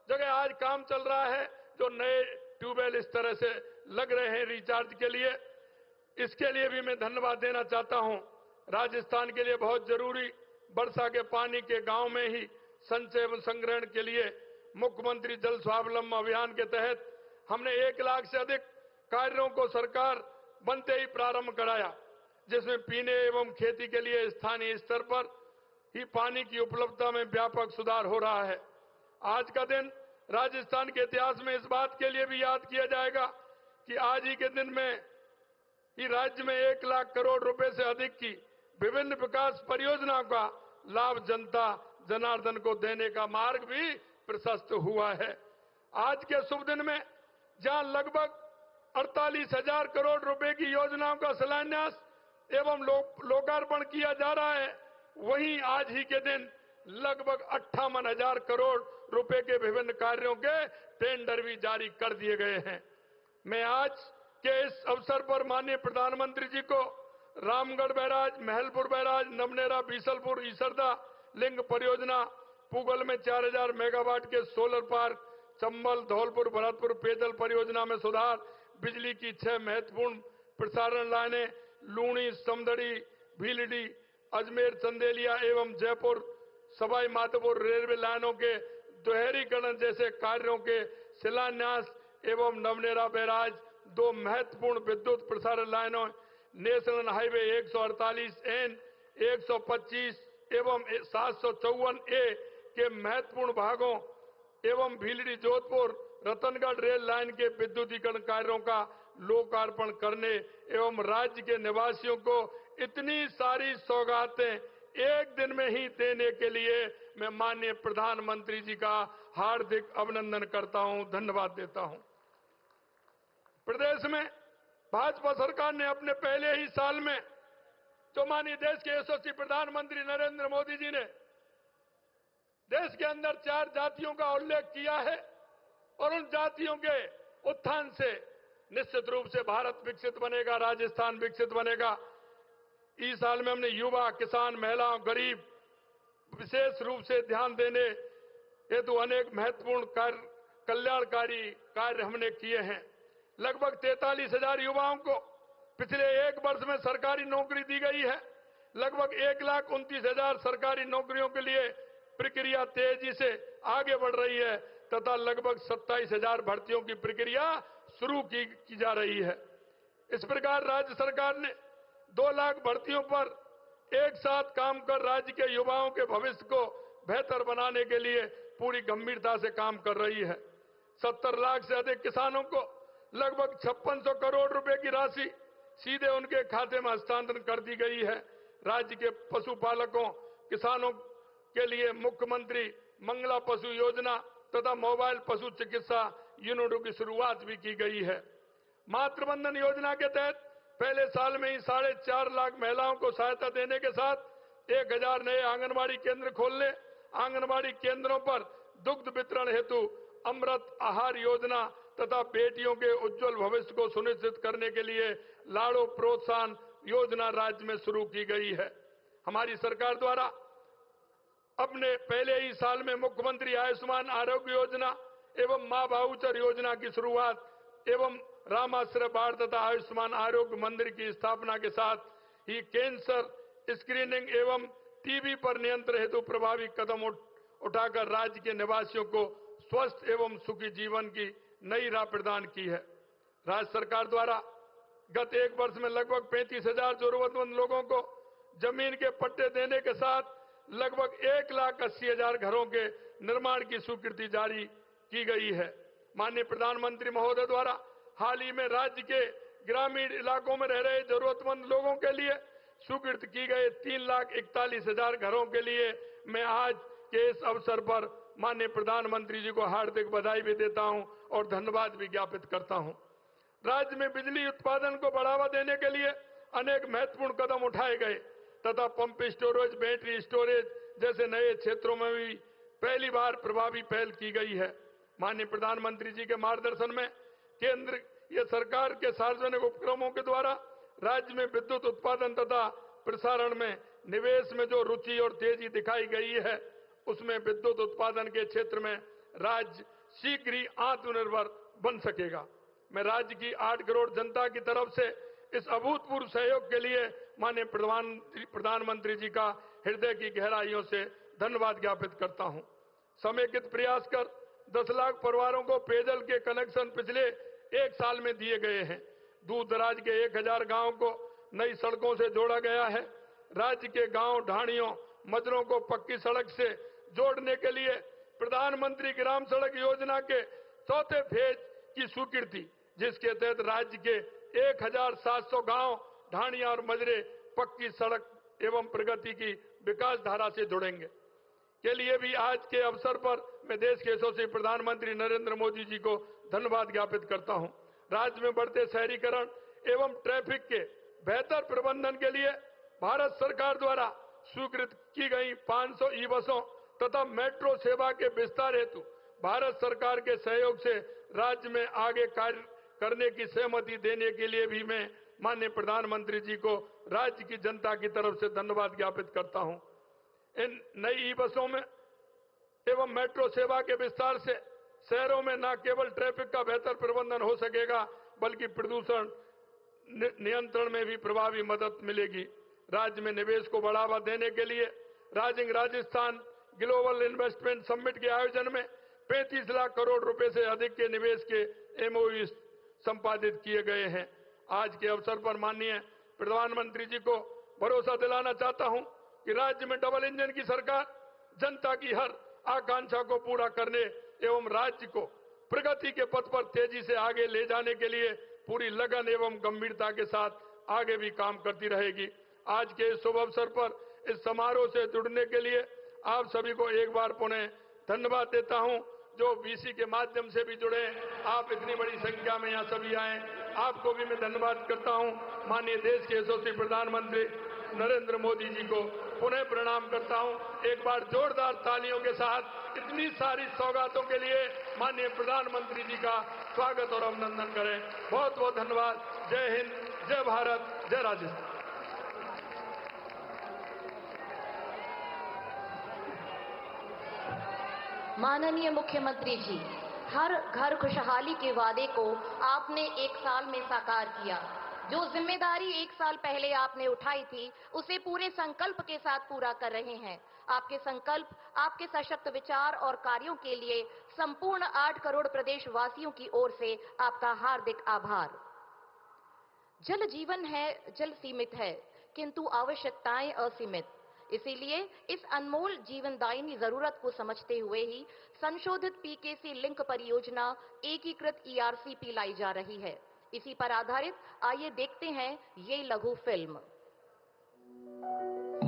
जगह आज काम चल रहा है, जो नए ट्यूबवेल इस तरह से लग रहे हैं रिचार्ज के लिए। इसके लिए भी मैं धन्यवाद देना चाहता हूं। राजस्थान के लिए बहुत जरूरी वर्षा के पानी के गांव में ही संचय एवं संग्रहण के लिए मुख्यमंत्री जल स्वावलंबन अभियान के तहत हमने 1 लाख से अधिक कार्यों को सरकार बनते ही प्रारंभ कराया, जिसमें पीने एवं खेती के लिए स्थानीय स्तर पर ही पानी की उपलब्धता में व्यापक सुधार हो रहा है। आज का दिन राजस्थान के इतिहास में इस बात के लिए भी याद किया जाएगा कि आज ही के दिन में ही राज्य में 1 लाख करोड़ रुपए से अधिक की विभिन्न विकास परियोजनाओं का लाभ जनता जनार्दन को देने का मार्ग भी प्रशस्त हुआ है। आज के शुभ दिन में जहां लगभग 48,000 करोड़ रुपए की योजनाओं का शिलान्यास एवं लोकार्पण किया जा रहा है, वहीं आज ही के दिन लगभग 58,000 करोड़ रुपए के विभिन्न कार्यों के टेंडर भी जारी कर दिए गए हैं। मैं आज के इस अवसर पर माननीय प्रधानमंत्री जी को Ramgarh barrage, Mahalpur barrage, Navnera, Bisalpur, Isarda link परियोजना, पुगल में 4000 मेगावाट के सोलर पार्क, चंबल, धौलपुर, भरतपुर पेयजल परियोजना में सुधार, बिजली की 6 महत्वपूर्ण प्रसारण लाइनें, लूणी, समदड़ी, भीलडी, अजमेर, चंदेलिया एवं जयपुर सवाई माधोपुर रेलवे लाइनों के दोहरीकरण जैसे कार्यों के शिलान्यास एवं नवनेरा बैराज 2 महत्वपूर्ण विद्युत प्रसारण लाइनों, नेशनल हाईवे 148N, 125 एवं 754A के महत्वपूर्ण भागों एवं भीलडी, जोधपुर, रतनगढ़ रेल लाइन के विद्युतीकरण कार्यों का लोकार्पण करने एवं राज्य के निवासियों को इतनी सारी सौगातें एक दिन में ही देने के लिए मैं माननीय प्रधानमंत्री जी का हार्दिक अभिनंदन करता हूं, धन्यवाद देता हूं। प्रदेश में भाजपा सरकार ने अपने पहले ही साल में जो माननीय देश के यशस्वी प्रधानमंत्री नरेंद्र मोदी जी ने देश के अंदर 4 जातियों का उल्लेख किया है और उन जातियों के उत्थान से निश्चित रूप से भारत विकसित बनेगा, राजस्थान विकसित बनेगा। इस साल में हमने युवा, किसान, महिलाओं, गरीब विशेष रूप से ध्यान देने हेतु अनेक महत्वपूर्ण कल्याणकारी कार्य हमने किए हैं। लगभग 43,000 युवाओं को पिछले 1 वर्ष में सरकारी नौकरी दी गई है। लगभग 1,29,000 सरकारी नौकरियों के लिए प्रक्रिया तेजी से आगे बढ़ रही है तथा लगभग 27,000 भर्तियों की प्रक्रिया शुरू की जा रही है। इस प्रकार राज्य सरकार ने 2 लाख भर्तियों पर एक साथ काम कर राज्य के युवाओं के भविष्य को बेहतर बनाने के लिए पूरी गंभीरता से काम कर रही है। 70 लाख से अधिक किसानों को लगभग 5600 करोड़ रुपए की राशि सीधे उनके खाते में हस्तांतरण कर दी गई है। राज्य के पशुपालकों, किसानों के लिए मुख्यमंत्री मंगला पशु योजना तथा मोबाइल पशु चिकित्सा यूनिटों की शुरुआत भी की गई है। मातृवंदन योजना के तहत पहले साल में ही 4.5 लाख महिलाओं को सहायता देने के साथ 1000 नए आंगनबाड़ी केंद्र खोलने, आंगनबाड़ी केंद्रों पर दुग्ध वितरण हेतु अमृत आहार योजना तथा बेटियों के उज्जवल भविष्य को सुनिश्चित करने के लिए लाड़ो प्रोत्साहन योजना राज्य में शुरू की गई है। हमारी सरकार द्वारा अपने पहले ही साल में मुख्यमंत्री आयुष्मान आरोग्य योजना एवं मां भाउचर योजना की शुरुआत एवं रामाश्रय बाढ़ तथा आयुष्मान आरोग्य मंदिर की स्थापना के साथ ही कैंसर स्क्रीनिंग एवं टीबी पर नियंत्रण हेतु प्रभावी कदम उठाकर राज्य के निवासियों को स्वस्थ एवं सुखी जीवन की नई राह प्रदान की है। राज्य सरकार द्वारा गत 1 वर्ष में लगभग 35,000 जरूरतमंद लोगों को जमीन के पट्टे देने के साथ लगभग 1,80,000 घरों के निर्माण की स्वीकृति जारी की गई है। माननीय प्रधानमंत्री महोदय द्वारा हाल ही में राज्य के ग्रामीण इलाकों में रह रहे जरूरतमंद लोगों के लिए स्वीकृत की गए 3,41,000 घरों के लिए मैं आज के इस अवसर पर माननीय प्रधानमंत्री जी को हार्दिक बधाई भी देता हूं और धन्यवाद भी ज्ञापित करता हूं। राज्य में बिजली उत्पादन को बढ़ावा देने के लिए अनेक महत्वपूर्ण कदम उठाए गए तथा पंप स्टोरेज, बैटरी स्टोरेज जैसे नए क्षेत्रों में भी पहली बार प्रभावी पहल की गई है। माननीय प्रधानमंत्री जी के मार्गदर्शन में केंद्र या सरकार के सार्वजनिक उपक्रमों के द्वारा राज्य में विद्युत उत्पादन तथा प्रसारण में निवेश में जो रुचि और तेजी दिखाई गई है, उसमें विद्युत उत्पादन के क्षेत्र में राज्य शीघ्र ही आत्मनिर्भर बन सकेगा। मैं राज्य की 8 करोड़ जनता की तरफ से इस अभूतपूर्व सहयोग के लिए माननीय प्रधानमंत्री जी का हृदय की गहराइयों से धन्यवाद ज्ञापित करता हूं। समेकित प्रयास कर 10 लाख परिवारों को पेयजल के कनेक्शन पिछले 1 साल में दिए गए हैं। दूर दराज के 1000 गांवों को नई सड़कों से जोड़ा गया है। राज्य के गांव, ढाणियों, मजरों को पक्की सड़क से जोड़ने के लिए प्रधानमंत्री ग्राम सड़क योजना के 4थे फेज की स्वीकृति, जिसके तहत राज्य के 1700 गांव, ढाणियां और मजरे पक्की सड़क एवं प्रगति की विकास धारा से जुड़ेंगे के लिए भी आज के अवसर पर मैं देश के यशस्वी प्रधानमंत्री नरेंद्र मोदी जी को धन्यवाद ज्ञापित करता हूं। राज्य में बढ़ते शहरीकरण एवं ट्रैफिक के बेहतर प्रबंधन के लिए भारत सरकार द्वारा स्वीकृत की गई 500 ई बसों तथा मेट्रो सेवा के विस्तार हेतु भारत सरकार के सहयोग से राज्य में आगे कार्य करने की सहमति देने के लिए भी मैं माननीय प्रधानमंत्री जी को राज्य की जनता की तरफ से धन्यवाद ज्ञापित करता हूं। इन नई ई बसों में एवं मेट्रो सेवा के विस्तार से शहरों में न केवल ट्रैफिक का बेहतर प्रबंधन हो सकेगा बल्कि प्रदूषण नियंत्रण में भी प्रभावी मदद मिलेगी। राज्य में निवेश को बढ़ावा देने के लिए rising Rajasthan global investment summit के आयोजन में 35 लाख करोड़ रुपए से अधिक के निवेश के एमओयू संपादित किए गए हैं। आज के अवसर पर माननीय प्रधानमंत्री जी को भरोसा दिलाना चाहता हूं कि राज्य में डबल इंजन की सरकार जनता की हर आकांक्षा को पूरा करने एवं राज्य को प्रगति के पथ पर तेजी से आगे ले जाने के लिए पूरी लगन एवं गंभीरता के साथ आगे भी काम करती रहेगी। आज के इस शुभ अवसर पर इस समारोह से जुड़ने के लिए आप सभी को एक बार पुनः धन्यवाद देता हूं। जो बीसी के माध्यम से भी जुड़े, आप इतनी बड़ी संख्या में यहाँ सभी आए, आपको भी मैं धन्यवाद करता हूं। माननीय देश के यशस्वी प्रधानमंत्री नरेंद्र मोदी जी को पुनः प्रणाम करता हूं। एक बार जोरदार तालियों के साथ इतनी सारी सौगातों के लिए माननीय प्रधानमंत्री जी का स्वागत और अभिनंदन करें। बहुत बहुत धन्यवाद। जय हिंद, जय भारत, जय राजस्थान। माननीय मुख्यमंत्री जी, हर घर खुशहाली के वादे को आपने एक साल में साकार किया। जो जिम्मेदारी एक साल पहले आपने उठाई थी उसे पूरे संकल्प के साथ पूरा कर रहे हैं। आपके संकल्प, आपके सशक्त विचार और कार्यों के लिए संपूर्ण 8 करोड़ प्रदेशवासियों की ओर से आपका हार्दिक आभार। जल जीवन है, जल सीमित है, किंतु आवश्यकताएं असीमित। इसीलिए इस अनमोल जीवनदायिनी जरूरत को समझते हुए ही संशोधित पीकेसी लिंक परियोजना एकीकृत ईआरसीपी लाई जा रही है। इसी पर आधारित आइए देखते हैं ये लघु फिल्म।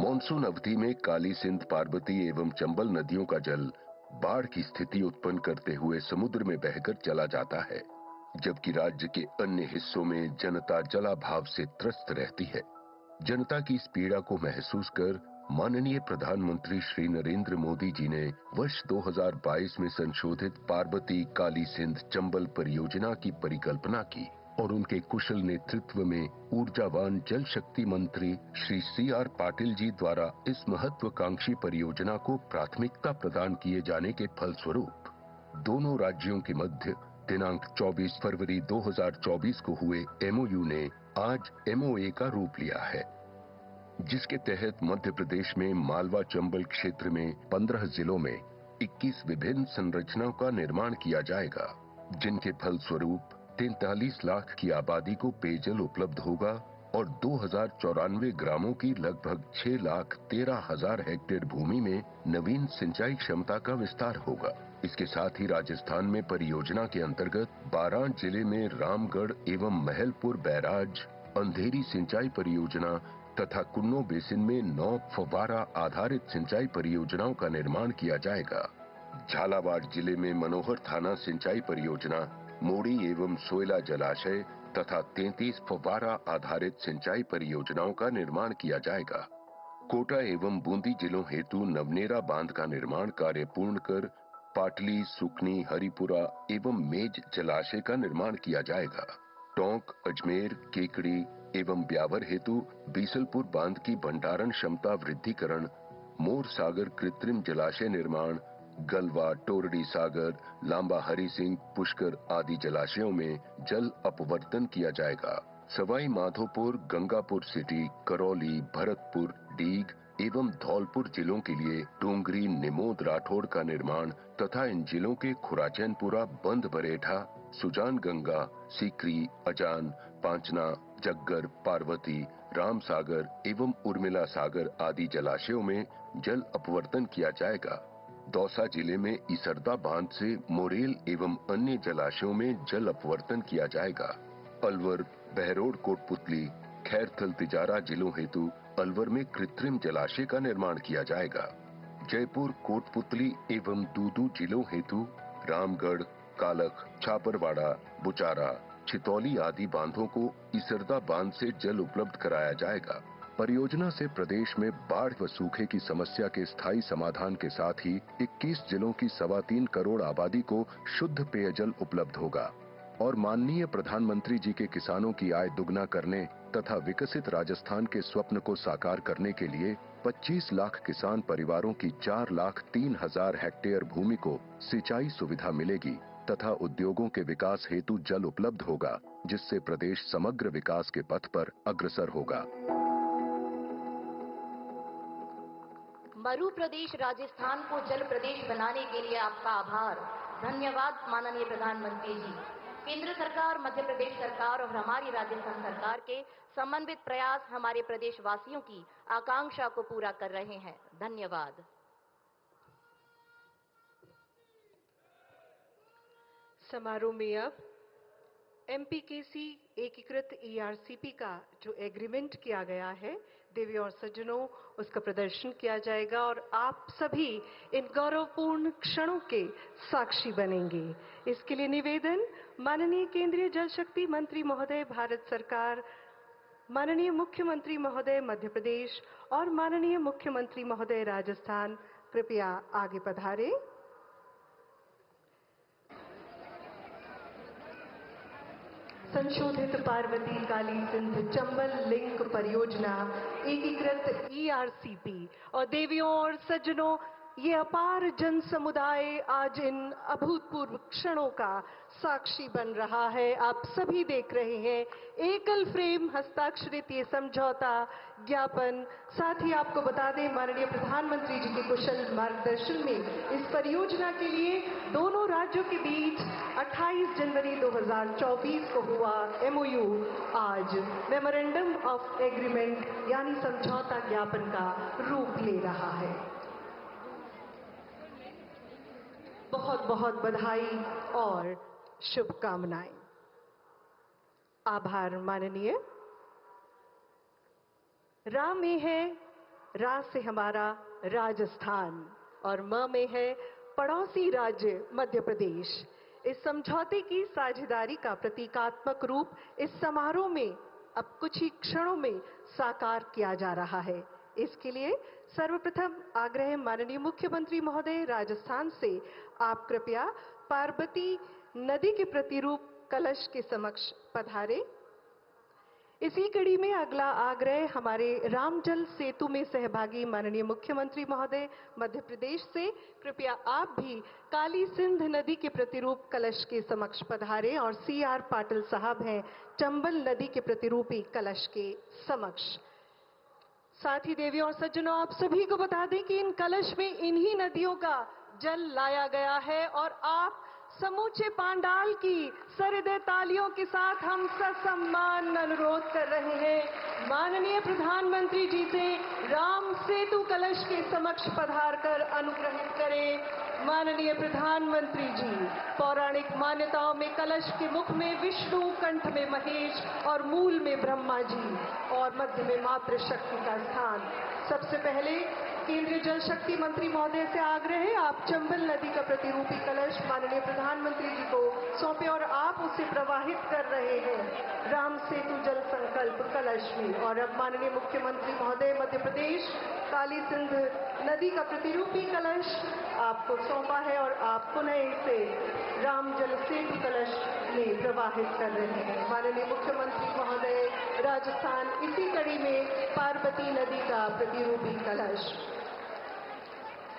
मॉनसून अवधि में काली सिंध, पार्वती एवं चंबल नदियों का जल बाढ़ की स्थिति उत्पन्न करते हुए समुद्र में बहकर चला जाता है, जबकि राज्य के अन्य हिस्सों में जनता जलाभाव से त्रस्त रहती है। जनता की इस पीड़ा को महसूस कर माननीय प्रधानमंत्री श्री नरेंद्र मोदी जी ने वर्ष 2022 में संशोधित पार्वती, काली सिंध, चंबल परियोजना की परिकल्पना की और उनके कुशल नेतृत्व में ऊर्जावान जल शक्ति मंत्री श्री CR पाटिल जी द्वारा इस महत्वाकांक्षी परियोजना को प्राथमिकता प्रदान किए जाने के फलस्वरूप दोनों राज्यों के मध्य दिनांक 24 फरवरी 2024 को हुए MOU ने आज MOA का रूप लिया है, जिसके तहत मध्य प्रदेश में मालवा चंबल क्षेत्र में 15 जिलों में 21 विभिन्न संरचनाओं का निर्माण किया जाएगा, जिनके फलस्वरूप 43 लाख की आबादी को पेयजल उपलब्ध होगा और 2094 ग्रामों की लगभग 6,13,000 हेक्टेयर भूमि में नवीन सिंचाई क्षमता का विस्तार होगा। इसके साथ ही राजस्थान में परियोजना के अंतर्गत 12 जिले में रामगढ़ एवं महलपुर बैराज, अंधेरी सिंचाई परियोजना तथा कुन्नो बेसिन में 9 फव्वारा आधारित सिंचाई परियोजनाओं का निर्माण किया जाएगा। झालावाड़ जिले में मनोहर थाना सिंचाई परियोजना, मोड़ी एवं सोयला जलाशय तथा 33 फव्वारा आधारित सिंचाई परियोजनाओं का निर्माण किया जाएगा। कोटा एवं बूंदी जिलों हेतु नवनेरा बांध का निर्माण कार्य पूर्ण कर पाटली, सुकनी, हरिपुरा एवं मेज जलाशय का निर्माण किया जाएगा। टोंक, अजमेर, केकड़ी एवं ब्यावर हेतु बीसलपुर बांध की भंडारण क्षमता वृद्धिकरण, मोर सागर कृत्रिम जलाशय निर्माण, गलवा, टोरडी सागर, लांबा हरि सिंह, पुष्कर आदि जलाशयों में जल अपवर्तन किया जाएगा। सवाई माधोपुर, गंगापुर सिटी, करौली, भरतपुर, डीग एवं धौलपुर जिलों के लिए डोंगरी, निमोद, राठौड़ का निर्माण तथा इन जिलों के खुराचैनपुरा, बंद बरेठा, सुजान गंगा, सीकरी, अजान, पांचना, जग्गर, पार्वती, राम सागर एवं उर्मिला सागर आदि जलाशयों में जल अपवर्तन किया जाएगा। दौसा जिले में इसरदा बांध से मोरेल एवं अन्य जलाशयों में जल अपवर्तन किया जाएगा। अलवर, बहरोड, कोटपुतली, खैरथल, तिजारा जिलों हेतु अलवर में कृत्रिम जलाशय का निर्माण किया जाएगा। जयपुर, कोटपुतली एवं दूदू जिलों हेतु रामगढ़, कालख, छापरवाड़ा, बुचारा, चितौली आदि बांधों को इसरदा बांध से जल उपलब्ध कराया जाएगा। परियोजना से प्रदेश में बाढ़ व सूखे की समस्या के स्थायी समाधान के साथ ही 21 जिलों की 3.25 करोड़ आबादी को शुद्ध पेयजल उपलब्ध होगा और माननीय प्रधानमंत्री जी के किसानों की आय दुगना करने तथा विकसित राजस्थान के स्वप्न को साकार करने के लिए 25 लाख किसान परिवारों की 4,03,000 हेक्टेयर भूमि को सिंचाई सुविधा मिलेगी तथा उद्योगों के विकास हेतु जल उपलब्ध होगा, जिससे प्रदेश समग्र विकास के पथ पर अग्रसर होगा। मरु प्रदेश राजस्थान को जल प्रदेश बनाने के लिए आपका आभार। धन्यवाद माननीय प्रधानमंत्री जी। केंद्र सरकार, मध्य प्रदेश सरकार और हमारी राजस्थान सरकार के समन्वित प्रयास हमारे प्रदेशवासियों की आकांक्षा को पूरा कर रहे हैं। धन्यवाद। समारोह में अब एमपीकेसी एकीकृत ईआरसीपी का जो एग्रीमेंट किया गया है, देवी और सज्जनों, उसका प्रदर्शन किया जाएगा और आप सभी इन गौरवपूर्ण क्षणों के साक्षी बनेंगे। इसके लिए निवेदन माननीय केंद्रीय जल शक्ति मंत्री महोदय भारत सरकार, माननीय मुख्यमंत्री महोदय मध्य प्रदेश और माननीय मुख्यमंत्री महोदय राजस्थान, कृपया आगे पधारें। संशोधित पार्वती काली सिंध चंबल लिंक परियोजना एकीकृत ईआरसीपी और देवियों और सज्जनों, ये अपार जन समुदाय आज इन अभूतपूर्व क्षणों का साक्षी बन रहा है। आप सभी देख रहे हैं एकल फ्रेम हस्ताक्षरित ये समझौता ज्ञापन। साथ ही आपको बता दें, माननीय प्रधानमंत्री जी के कुशल मार्गदर्शन में इस परियोजना के लिए दोनों राज्यों के बीच 28 जनवरी 2024 को हुआ एमओयू आज मेमोरेंडम ऑफ एग्रीमेंट यानी समझौता ज्ञापन का रूप ले रहा है। बहुत बहुत बधाई और शुभकामनाएं। आभार माननीय। रा में है, रा से हमारा राजस्थान और म में है पड़ोसी राज्य मध्य प्रदेश। इस समझौते की साझेदारी का प्रतीकात्मक रूप इस समारोह में अब कुछ ही क्षणों में साकार किया जा रहा है। इसके लिए सर्वप्रथम आग्रह माननीय मुख्यमंत्री महोदय राजस्थान से, आप कृपया पार्वती नदी के प्रतिरूप कलश के समक्ष पधारे। इसी कड़ी में अगला आग्रह हमारे रामजल सेतु में सहभागी माननीय मुख्यमंत्री महोदय मध्य प्रदेश से, कृपया आप भी काली सिंध नदी के प्रतिरूप कलश के समक्ष पधारे और सीआर पाटिल साहब हैं चंबल नदी के प्रतिरूपी कलश के समक्ष। साथ ही देवियों और सज्जनों, आप सभी को बता दें कि इन कलश में इन्हीं नदियों का जल लाया गया है और आप समूचे पांडाल की सहृदय तालियों के साथ हम ससम्मान अनुरोध कर रहे हैं माननीय प्रधानमंत्री जी से राम सेतु कलश के समक्ष पधारकर अनुग्रहित करें। माननीय प्रधानमंत्री जी, पौराणिक मान्यताओं में कलश के मुख में विष्णु, कंठ में महेश और मूल में ब्रह्मा जी और मध्य में मातृशक्ति का स्थान। सबसे पहले केंद्रीय जल शक्ति मंत्री महोदय से आग्रह है, आप चंबल नदी का प्रतिरूपी कलश माननीय प्रधानमंत्री जी को सौंपे और आप उसे प्रवाहित कर रहे हैं राम सेतु जल संकल्प कलश में। और अब माननीय मुख्यमंत्री महोदय मध्य प्रदेश काली सिंध नदी का प्रतिरूपी कलश आपको सौंपा है और आप पुनः इसे राम जल सेतु कलश में प्रवाहित कर रहे हैं। माननीय मुख्यमंत्री महोदय राजस्थान इसी कड़ी में पार्वती नदी का प्रतिरूपी कलश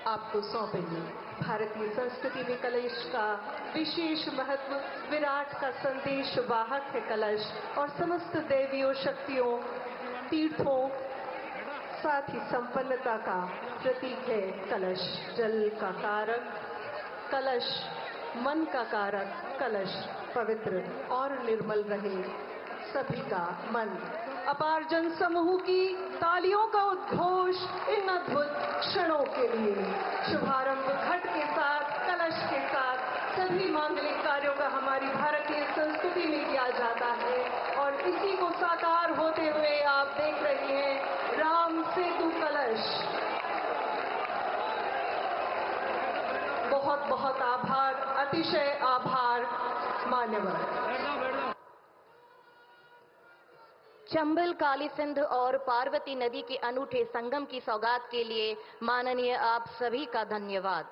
आपको सौंपेंगे। भारतीय संस्कृति में कलश का विशेष महत्व, विराट का संदेश वाहक है कलश और समस्त देवियों, शक्तियों, तीर्थों, साथ ही संपन्नता का प्रतीक है कलश। जल का कारक कलश, मन का कारक कलश, पवित्र और निर्मल रहे सभी का मन। अपार जन समूह की तालियों का उद्घोष इन अद्भुत क्षणों के लिए। शुभारंभ घट के साथ, कलश के साथ सभी मांगलिक कार्यों का हमारी भारतीय संस्कृति में किया जाता है और इसी को साकार होते हुए आप देख रहे हैं राम सेतु कलश। बहुत बहुत आभार, अतिशय आभार मान्यवर। चंबल, काली सिंध और पार्वती नदी के अनूठे संगम की सौगात के लिए माननीय आप सभी का धन्यवाद।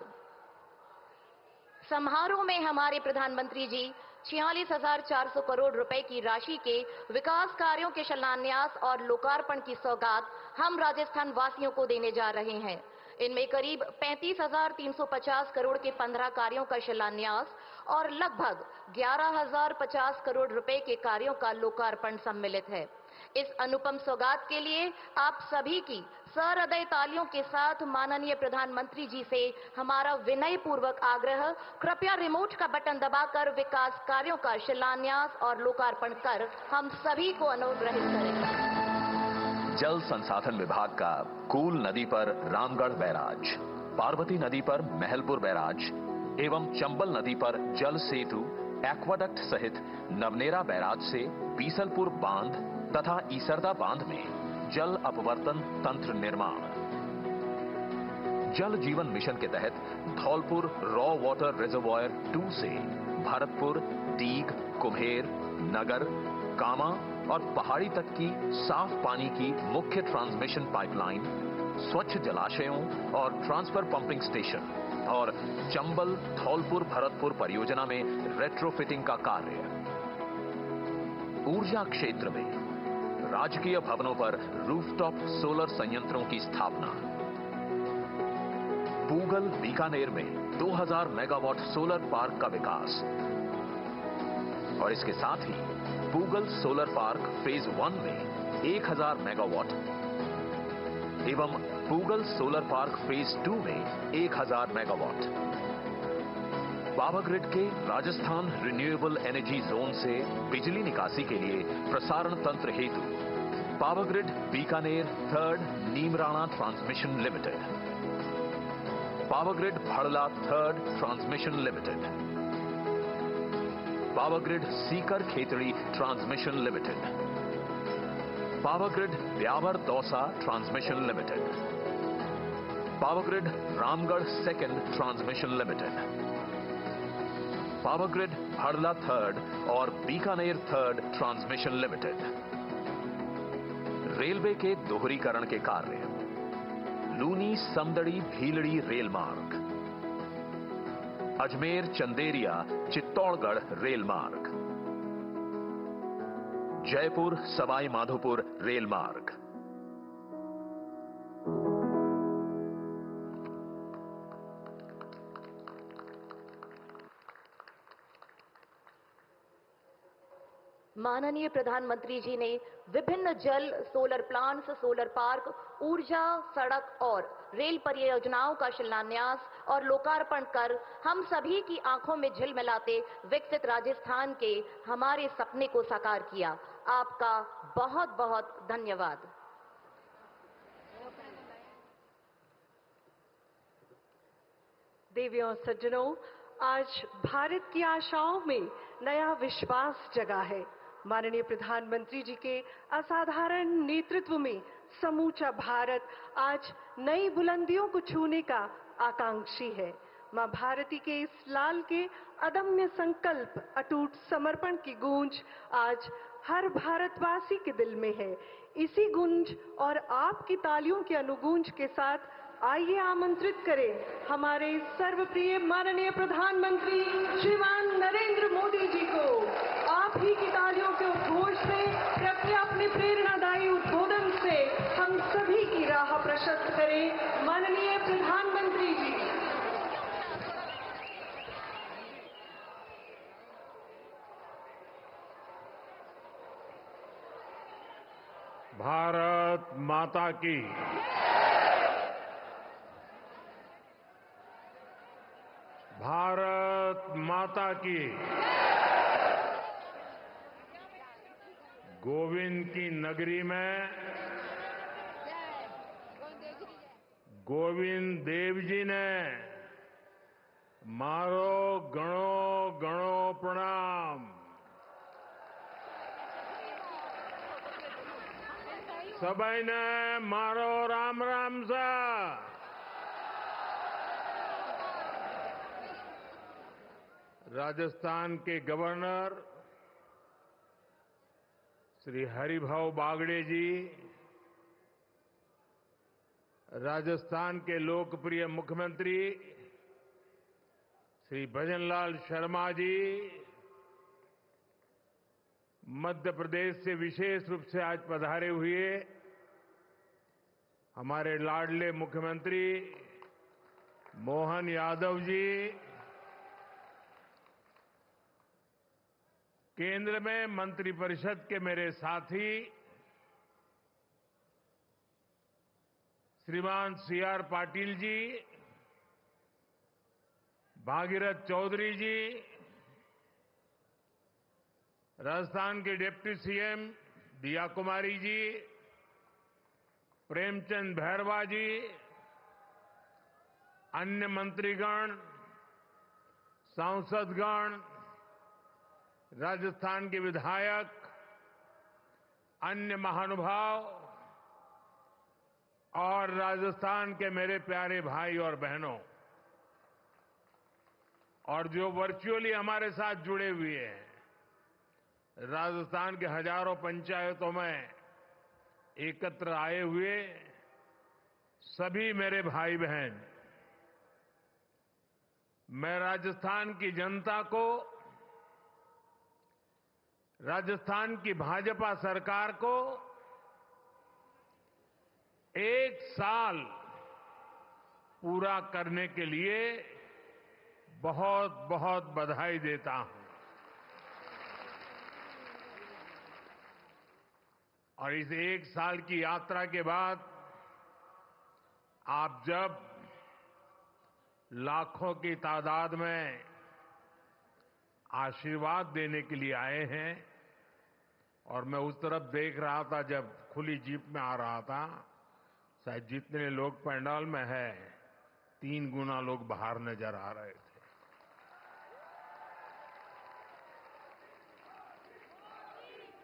समारोह में हमारे प्रधानमंत्री जी 46,400 करोड़ रुपए की राशि के विकास कार्यों के शिलान्यास और लोकार्पण की सौगात हम राजस्थान वासियों को देने जा रहे हैं। इनमें करीब 35,350 करोड़ के 15 कार्यों का शिलान्यास और लगभग 11,050 करोड़ रुपए के कार्यों का लोकार्पण सम्मिलित है। इस अनुपम सौगात के लिए आप सभी की सहृदय तालियों के साथ माननीय प्रधानमंत्री जी से हमारा विनय पूर्वक आग्रह, कृपया रिमोट का बटन दबाकर विकास कार्यों का शिलान्यास और लोकार्पण कर हम सभी को अनुग्रहित करें। जल संसाधन विभाग का कूल नदी पर रामगढ़ बैराज, पार्वती नदी पर महलपुर बैराज एवं चंबल नदी पर जल सेतु, एक्वाडक्ट सहित नवनेरा बैराज से बीसलपुर बांध तथा ईसरदा बांध में जल अपवर्तन तंत्र निर्माण। जल जीवन मिशन के तहत धौलपुर रॉ वाटर रिजर्वॉयर 2 से भरतपुर, टीग, कुम्हेर, नगर, कामा और पहाड़ी तक की साफ पानी की मुख्य ट्रांसमिशन पाइपलाइन, स्वच्छ जलाशयों और ट्रांसफर पंपिंग स्टेशन और चंबल धौलपुर भरतपुर परियोजना में रेट्रोफिटिंग का कार्य। ऊर्जा क्षेत्र में राजकीय भवनों पर रूफटॉप सोलर संयंत्रों की स्थापना। पूगल बीकानेर में 2000 मेगावाट सोलर पार्क का विकास और इसके साथ ही पूगल सोलर पार्क फेज 1 में 1000 मेगावाट एवं पूगल सोलर पार्क फेज 2 में 1000 मेगावाट। पावर ग्रिड के राजस्थान रिन्यूएबल एनर्जी जोन से बिजली निकासी के लिए प्रसारण तंत्र हेतु power grid Bikaner 3rd Neemrana transmission limited, power grid Bhadla 3rd transmission limited, power grid Sikar Khetri transmission limited, power grid Beawar Dausa transmission limited, power grid Ramgarh 2nd transmission limited, power grid Bhadla 3rd और Bikaner 3rd transmission limited. Railway के दोहरीकरण के कार्य, लूनी समदड़ी भीलड़ी रेल मार्ग, Ajmer Chanderiya Chittorgarh rail मार्ग, Jaipur Sawai Madhopur rail मार्ग। माननीय प्रधानमंत्री जी ने विभिन्न जल, सोलर प्लांट्स, सोलर पार्क, ऊर्जा, सड़क और रेल परियोजनाओं का शिलान्यास और लोकार्पण कर हम सभी की आंखों में झिलमिलाते विकसित राजस्थान के हमारे सपने को साकार किया। आपका बहुत बहुत धन्यवाद। देवियों और सज्जनों, आज भारत की आशाओं में नया विश्वास जगा है। माननीय प्रधानमंत्री जी के असाधारण नेतृत्व में समूचा भारत आज नई बुलंदियों को छूने का आकांक्षी है। मां भारती के इस लाल के अदम्य संकल्प, अटूट समर्पण की गूंज आज हर भारतवासी के दिल में है। इसी गूंज और आपकी तालियों की अनुगूंज के साथ आइए आमंत्रित करें हमारे सर्वप्रिय माननीय प्रधानमंत्री श्रीमान नरेंद्र मोदी जी को। आप ही की तालियों के उद्घोष से, कृपया अपने प्रेरणादायी उद्बोधन से हम सभी की राह प्रशस्त करें। माननीय प्रधानमंत्री जी। भारत माता की। भारत माता की। गोविंद की नगरी में गोविंद देव जी ने मारो गणो गणो प्रणाम। सभी ने मारो राम राम सा। राजस्थान के गवर्नर श्री हरिभाऊ बागड़े जी, राजस्थान के लोकप्रिय मुख्यमंत्री श्री भजनलाल शर्मा जी, मध्य प्रदेश से विशेष रूप से आज पधारे हुए हमारे लाडले मुख्यमंत्री मोहन यादव जी, केंद्र में मंत्रिपरिषद के मेरे साथी श्रीमान सीआर पाटिल जी, भागीरथ चौधरी जी, राजस्थान के डिप्टी सीएम दिया कुमारी जी, प्रेमचंद भैरवा जी, अन्य मंत्रीगण, सांसदगण, राजस्थान के विधायक, अन्य महानुभाव और राजस्थान के मेरे प्यारे भाई और बहनों, और जो वर्चुअली हमारे साथ जुड़े हुए हैं, राजस्थान के हजारों पंचायतों में एकत्र आए हुए सभी मेरे भाई बहन, मैं राजस्थान की जनता को, राजस्थान की भाजपा सरकार को 1 साल पूरा करने के लिए बहुत बहुत बधाई देता हूं। और इस 1 साल की यात्रा के बाद आप जब लाखों की तादाद में आशीर्वाद देने के लिए आए हैं, और मैं उस तरफ देख रहा था जब खुली जीप में आ रहा था, शायद जितने लोग पंडाल में हैं 3 गुना लोग बाहर नजर आ रहे थे।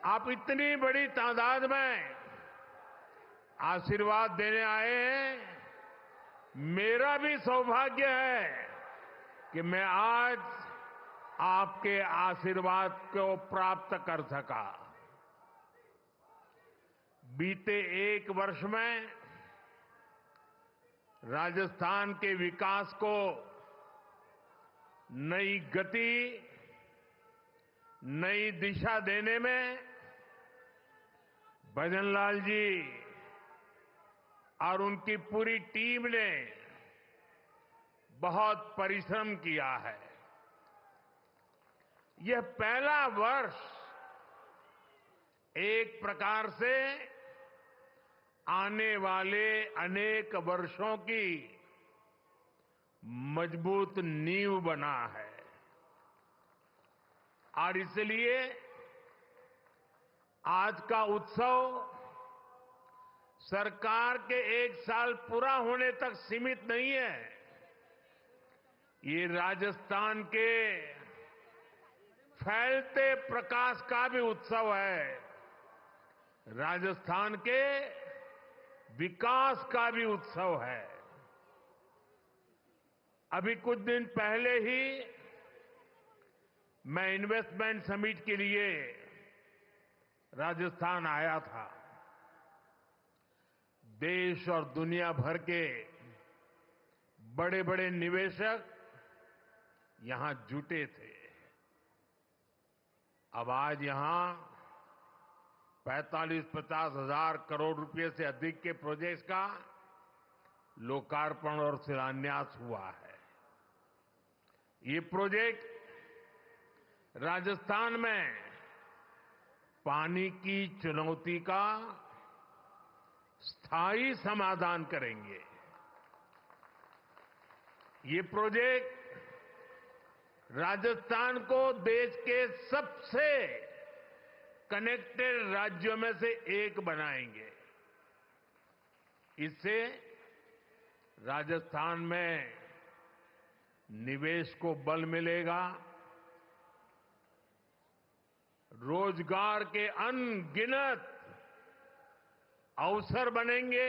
आप इतनी बड़ी तादाद में आशीर्वाद देने आए हैं, मेरा भी सौभाग्य है कि मैं आज आपके आशीर्वाद को प्राप्त कर सका। बीते 1 वर्ष में राजस्थान के विकास को नई गति, नई दिशा देने में भजनलाल जी और उनकी पूरी टीम ने बहुत परिश्रम किया है। यह पहला वर्ष एक प्रकार से आने वाले अनेक वर्षों की मजबूत नींव बना है, और इसलिए आज का उत्सव सरकार के 1 साल पूरा होने तक सीमित नहीं है। ये राजस्थान के फैलते प्रकाश का भी उत्सव है, राजस्थान के विकास का भी उत्सव है। अभी कुछ दिन पहले ही मैं इन्वेस्टमेंट समिट के लिए राजस्थान आया था। देश और दुनिया भर के बड़े बड़े निवेशक यहां जुटे थे। अब आज यहां 45-50 हजार करोड़ रुपए से अधिक के प्रोजेक्ट्स का लोकार्पण और शिलान्यास हुआ है। ये प्रोजेक्ट राजस्थान में पानी की चुनौती का स्थायी समाधान करेंगे। ये प्रोजेक्ट राजस्थान को देश के सबसे कनेक्टेड राज्यों में से एक बनाएंगे। इससे राजस्थान में निवेश को बल मिलेगा, रोजगार के अनगिनत अवसर बनेंगे,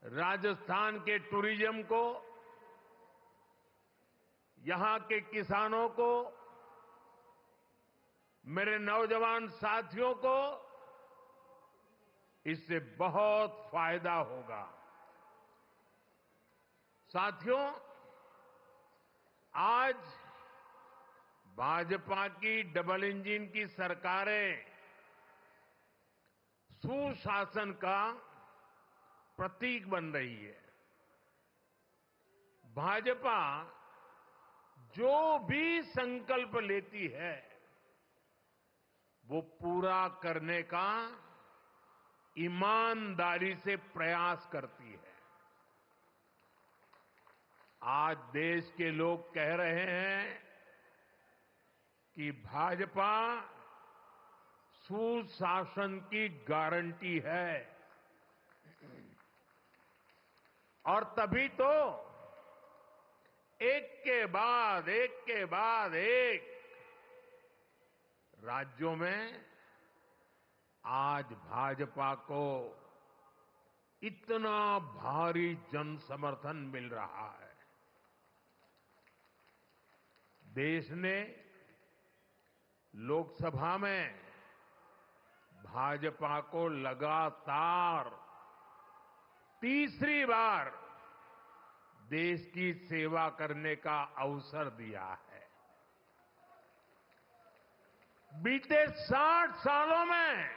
राजस्थान के टूरिज्म को, यहां के किसानों को मेरे नौजवान साथियों को इससे बहुत फायदा होगा। साथियों, आज भाजपा की डबल इंजन की सरकारें सुशासन का प्रतीक बन रही है। भाजपा जो भी संकल्प लेती है वो पूरा करने का ईमानदारी से प्रयास करती है। आज देश के लोग कह रहे हैं कि भाजपा सुशासन की गारंटी है, और तभी तो एक के बाद एक राज्यों में आज भाजपा को इतना भारी जन समर्थन मिल रहा है। देश ने लोकसभा में भाजपा को लगातार तीसरी बार देश की सेवा करने का अवसर दिया है। बीते 60 सालों में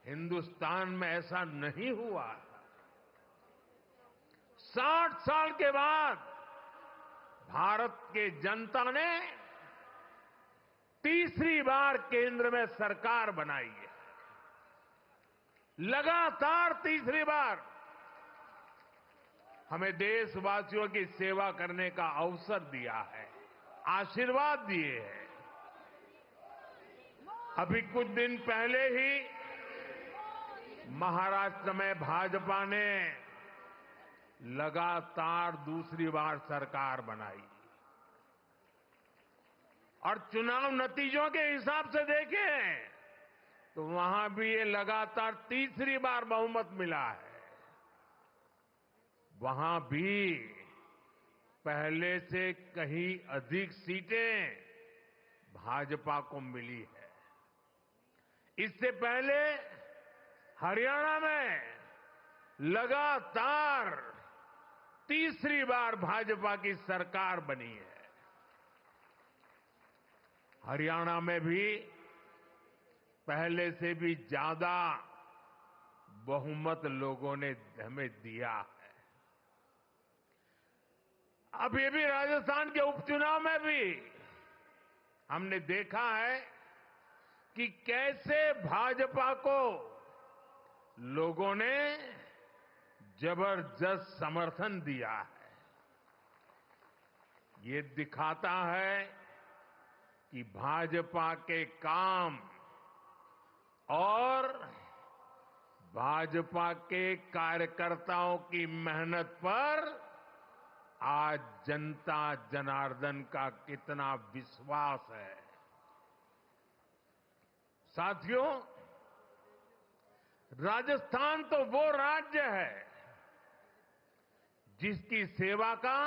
हिंदुस्तान में ऐसा नहीं हुआ। 60 साल के बाद भारत के जनता ने तीसरी बार केंद्र में सरकार बनाई है। लगातार तीसरी बार हमें देशवासियों की सेवा करने का अवसर दिया है, आशीर्वाद दिए हैं। अभी कुछ दिन पहले ही महाराष्ट्र में भाजपा ने लगातार दूसरी बार सरकार बनाई, और चुनाव नतीजों के हिसाब से देखें तो वहां भी ये लगातार तीसरी बार बहुमत मिला है। वहां भी पहले से कहीं अधिक सीटें भाजपा को मिली है। इससे पहले हरियाणा में लगातार तीसरी बार भाजपा की सरकार बनी है। हरियाणा में भी पहले से भी ज्यादा बहुमत लोगों ने हमें दिया है। अब ये भी राजस्थान के उपचुनाव में भी हमने देखा है कि कैसे भाजपा को लोगों ने जबरदस्त समर्थन दिया है। ये दिखाता है कि भाजपा के काम और भाजपा के कार्यकर्ताओं की मेहनत पर आज जनता जनार्दन का कितना विश्वास है। साथियों, राजस्थान तो वो राज्य है जिसकी सेवा का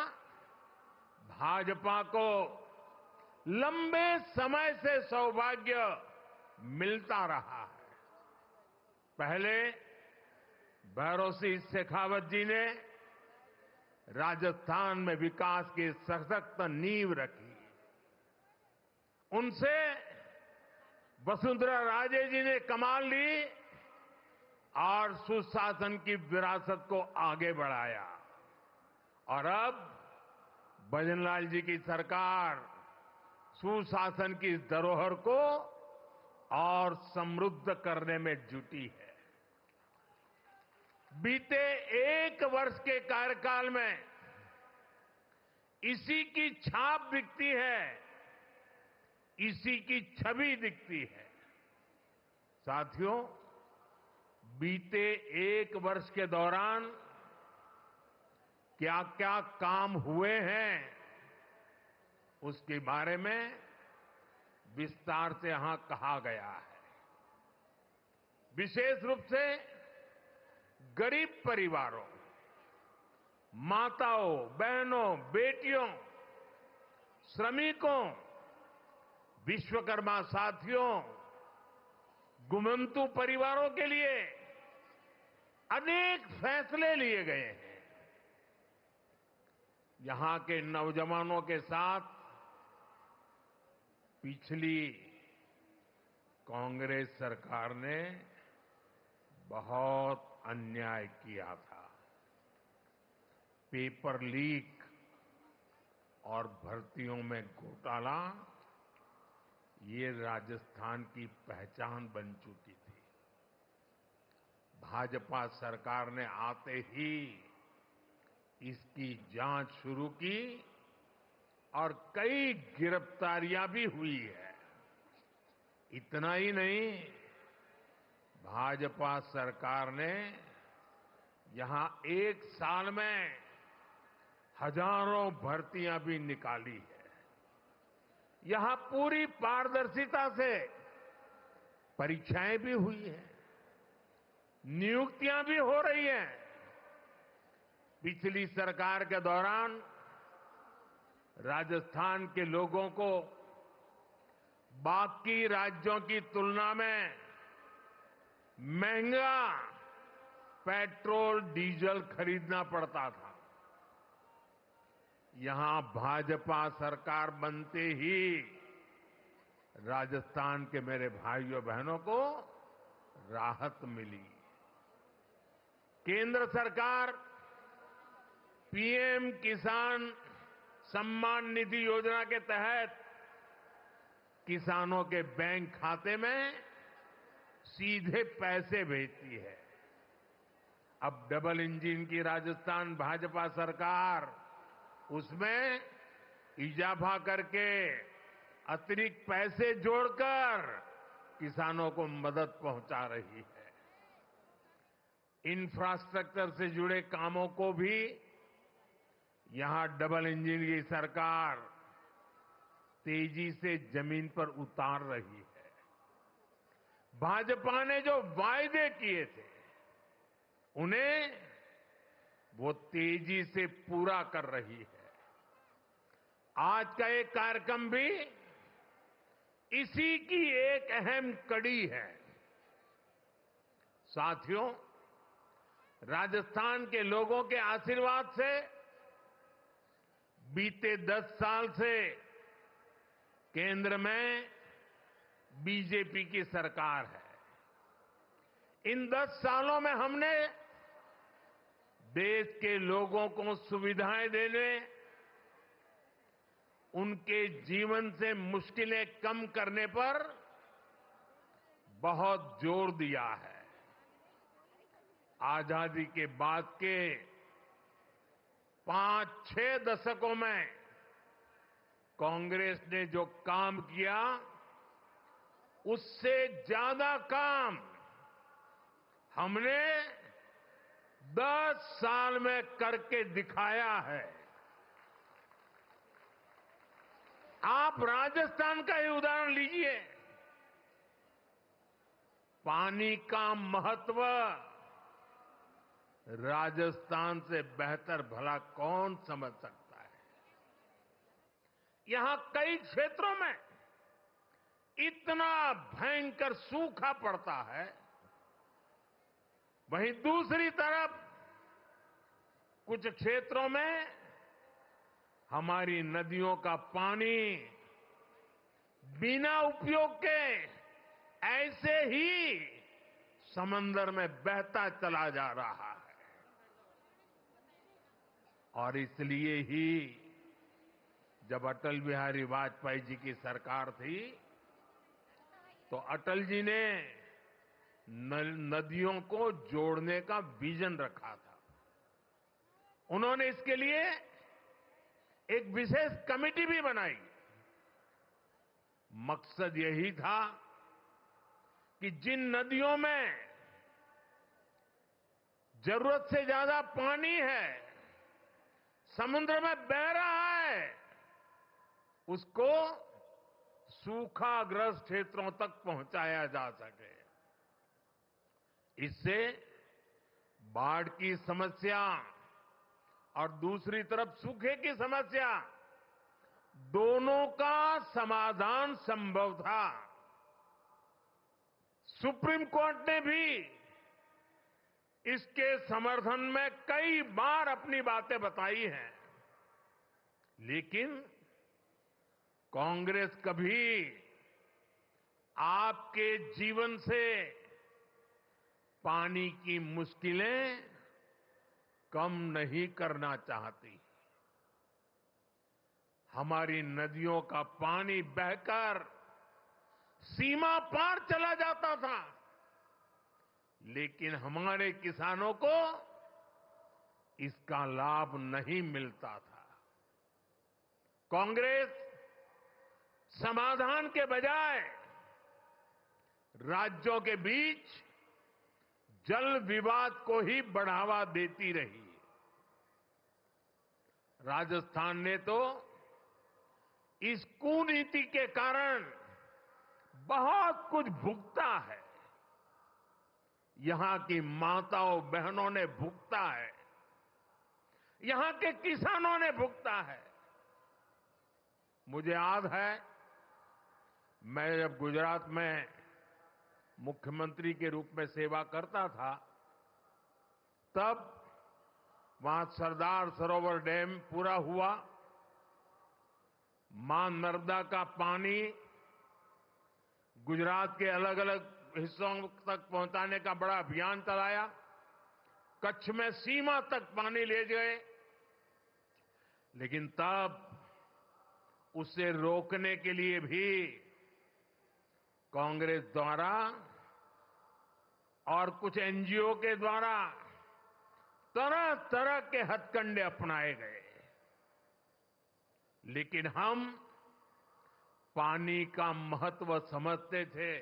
भाजपा को लंबे समय से सौभाग्य मिलता रहा है। पहले भैरों सिंह शेखावत जी ने राजस्थान में विकास की सशक्त नींव रखी। उनसे वसुंधरा राजे जी ने कमान ली और सुशासन की विरासत को आगे बढ़ाया, और अब भजनलाल जी की सरकार सुशासन की इस धरोहर को और समृद्ध करने में जुटी है। बीते 1 वर्ष के कार्यकाल में इसी की छाप दिखती है, इसी की छवि दिखती है। साथियों, बीते 1 वर्ष के दौरान क्या क्या काम हुए हैं उसके बारे में विस्तार से यहां कहा गया है। विशेष रूप से गरीब परिवारों, माताओं, बहनों, बेटियों, श्रमिकों, विश्वकर्मा साथियों, गुमंतु परिवारों के लिए अनेक फैसले लिए गए हैं। यहां के नौजवानों के साथ पिछली कांग्रेस सरकार ने बहुत अन्याय किया था। पेपर लीक और भर्तियों में घोटाला ये राजस्थान की पहचान बन चुकी थी। भाजपा सरकार ने आते ही इसकी जांच शुरू की और कई गिरफ्तारियां भी हुई है। इतना ही नहीं, भाजपा सरकार ने यहां एक साल में हजारों भर्तियां भी निकाली है। यहां पूरी पारदर्शिता से परीक्षाएं भी हुई हैं, नियुक्तियां भी हो रही हैं। पिछली सरकार के दौरान राजस्थान के लोगों को बाकी राज्यों की तुलना में महंगा पेट्रोल डीजल खरीदना पड़ता था। यहां भाजपा सरकार बनते ही राजस्थान के मेरे भाइयों बहनों को राहत मिली। केंद्र सरकार पीएम किसान सम्मान निधि योजना के तहत किसानों के बैंक खाते में सीधे पैसे भेजती है। अब डबल इंजन की राजस्थान भाजपा सरकार उसमें इजाफा करके अतिरिक्त पैसे जोड़कर किसानों को मदद पहुंचा रही है। इंफ्रास्ट्रक्चर से जुड़े कामों को भी यहां डबल इंजन की सरकार तेजी से जमीन पर उतार रही है। भाजपा ने जो वायदे किए थे उन्हें वो तेजी से पूरा कर रही है। आज का एक कार्यक्रम भी इसी की एक अहम कड़ी है। साथियों, राजस्थान के लोगों के आशीर्वाद से बीते 10 साल से केंद्र में बीजेपी की सरकार है। इन 10 सालों में हमने देश के लोगों को सुविधाएं देने, उनके जीवन से मुश्किलें कम करने पर बहुत जोर दिया है। आजादी के बाद के 5-6 दशकों में कांग्रेस ने जो काम किया, उससे ज्यादा काम हमने 10 साल में करके दिखाया है। आप राजस्थान का ही उदाहरण लीजिए। पानी का महत्व राजस्थान से बेहतर भला कौन समझ सकता है। यहां कई क्षेत्रों में इतना भयंकर सूखा पड़ता है, वहीं दूसरी तरफ कुछ क्षेत्रों में हमारी नदियों का पानी बिना उपयोग के ऐसे ही समंदर में बहता चला जा रहा है। और इसलिए ही जब अटल बिहारी वाजपेयी जी की सरकार थी, तो अटल जी ने नदियों को जोड़ने का विजन रखा था। उन्होंने इसके लिए एक विशेष कमेटी भी बनाई। मकसद यही था कि जिन नदियों में जरूरत से ज्यादा पानी है, समुद्र में बह रहा है, उसको सूखाग्रस्त क्षेत्रों तक पहुंचाया जा सके। इससे बाढ़ की समस्या और दूसरी तरफ सूखे की समस्या दोनों का समाधान संभव था। सुप्रीम कोर्ट ने भी इसके समर्थन में कई बार अपनी बातें बताई हैं, लेकिन कांग्रेस कभी आपके जीवन से पानी की मुश्किलें कम नहीं करना चाहती। हमारी नदियों का पानी बहकर सीमा पार चला जाता था, लेकिन हमारे किसानों को इसका लाभ नहीं मिलता था। कांग्रेस समाधान के बजाय राज्यों के बीच जल विवाद को ही बढ़ावा देती रही। राजस्थान ने तो इस कुनीति के कारण बहुत कुछ भुगता है। यहां की माताओं बहनों ने भुगता है, यहां के किसानों ने भुगता है। मुझे याद है, मैं जब गुजरात में मुख्यमंत्री के रूप में सेवा करता था, तब वहां सरदार सरोवर डैम पूरा हुआ। मां नर्मदा का पानी गुजरात के अलग अलग हिस्सों तक पहुंचाने का बड़ा अभियान चलाया। कच्छ में सीमा तक पानी ले गए, लेकिन तब उसे रोकने के लिए भी कांग्रेस द्वारा और कुछ एनजीओ के द्वारा तरह तरह के हथकंडे अपनाए गए। लेकिन हम पानी का महत्व समझते थे,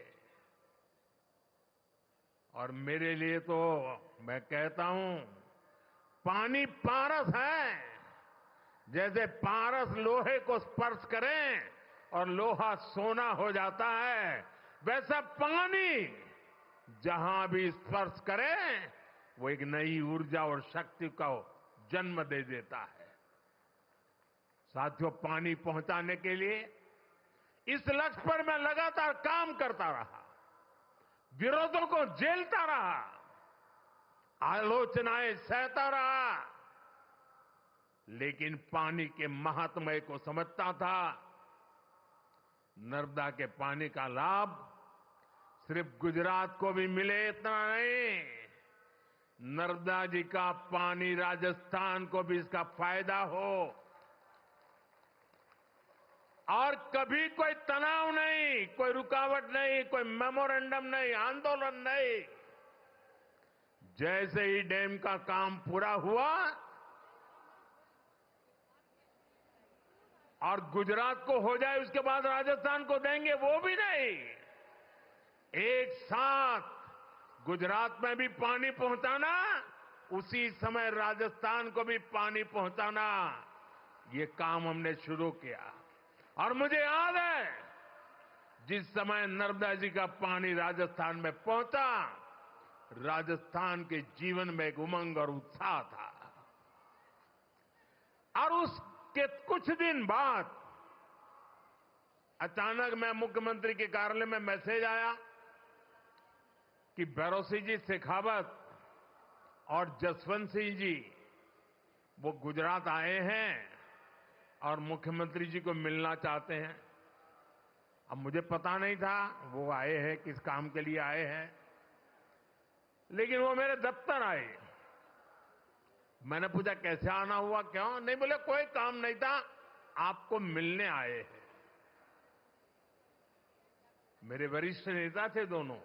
और मेरे लिए तो मैं कहता हूं, पानी पारस है। जैसे पारस लोहे को स्पर्श करें और लोहा सोना हो जाता है, वैसा पानी जहां भी स्पर्श करे वो एक नई ऊर्जा और शक्ति को जन्म दे देता है। साथियों, पानी पहुंचाने के लिए इस लक्ष्य पर मैं लगातार काम करता रहा, विरोधों को झेलता रहा, आलोचनाएं सहता रहा, लेकिन पानी के महात्म्य को समझता था। नर्मदा के पानी का लाभ सिर्फ गुजरात को भी मिले इतना नहीं, नर्मदा जी का पानी राजस्थान को भी इसका फायदा हो, और कभी कोई तनाव नहीं, कोई रुकावट नहीं, कोई मेमोरेंडम नहीं, आंदोलन नहीं। जैसे ही डैम का काम पूरा हुआ और गुजरात को हो जाए उसके बाद राजस्थान को देंगे, वो भी नहीं। एक साथ गुजरात में भी पानी पहुंचाना, उसी समय राजस्थान को भी पानी पहुंचाना, ये काम हमने शुरू किया। और मुझे याद है, जिस समय नर्मदा जी का पानी राजस्थान में पहुंचा, राजस्थान के जीवन में एक उमंग और उत्साह था। और उसके कुछ दिन बाद अचानक मैं मुख्यमंत्री के कार्यालय में मैसेज आया कि भैरों जी शेखावत और जसवंत सिंह जी वो गुजरात आए हैं और मुख्यमंत्री जी को मिलना चाहते हैं। अब मुझे पता नहीं था वो आए हैं, किस काम के लिए आए हैं, लेकिन वो मेरे दफ्तर आए। मैंने पूछा कैसे आना हुआ, क्यों? नहीं, बोले कोई काम नहीं था, आपको मिलने आए हैं। मेरे वरिष्ठ नेता थे दोनों।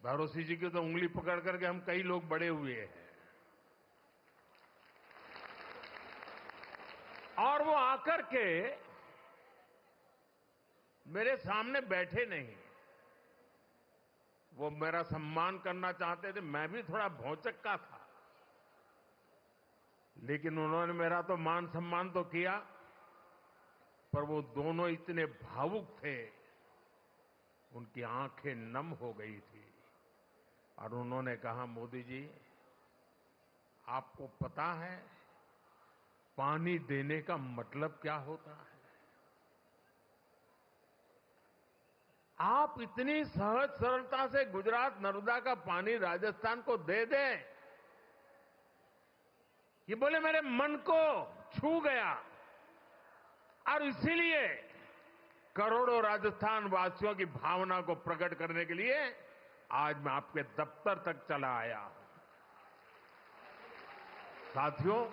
भैरों जी की तो उंगली पकड़ करके हम कई लोग बड़े हुए हैं, और वो आकर के मेरे सामने बैठे नहीं। वो मेरा सम्मान करना चाहते थे, मैं भी थोड़ा भौचक्का था, लेकिन उन्होंने मेरा तो मान सम्मान तो किया, पर वो दोनों इतने भावुक थे, उनकी आंखें नम हो गई थी। और उन्होंने कहा, मोदी जी, आपको पता है पानी देने का मतलब क्या होता है। आप इतनी सहज सरलता से गुजरात नर्मदा का पानी राजस्थान को दे दें, ये बोले मेरे मन को छू गया। और इसीलिए करोड़ों राजस्थान वासियों की भावना को प्रकट करने के लिए आज मैं आपके दफ्तर तक चला आया हूं। साथियों,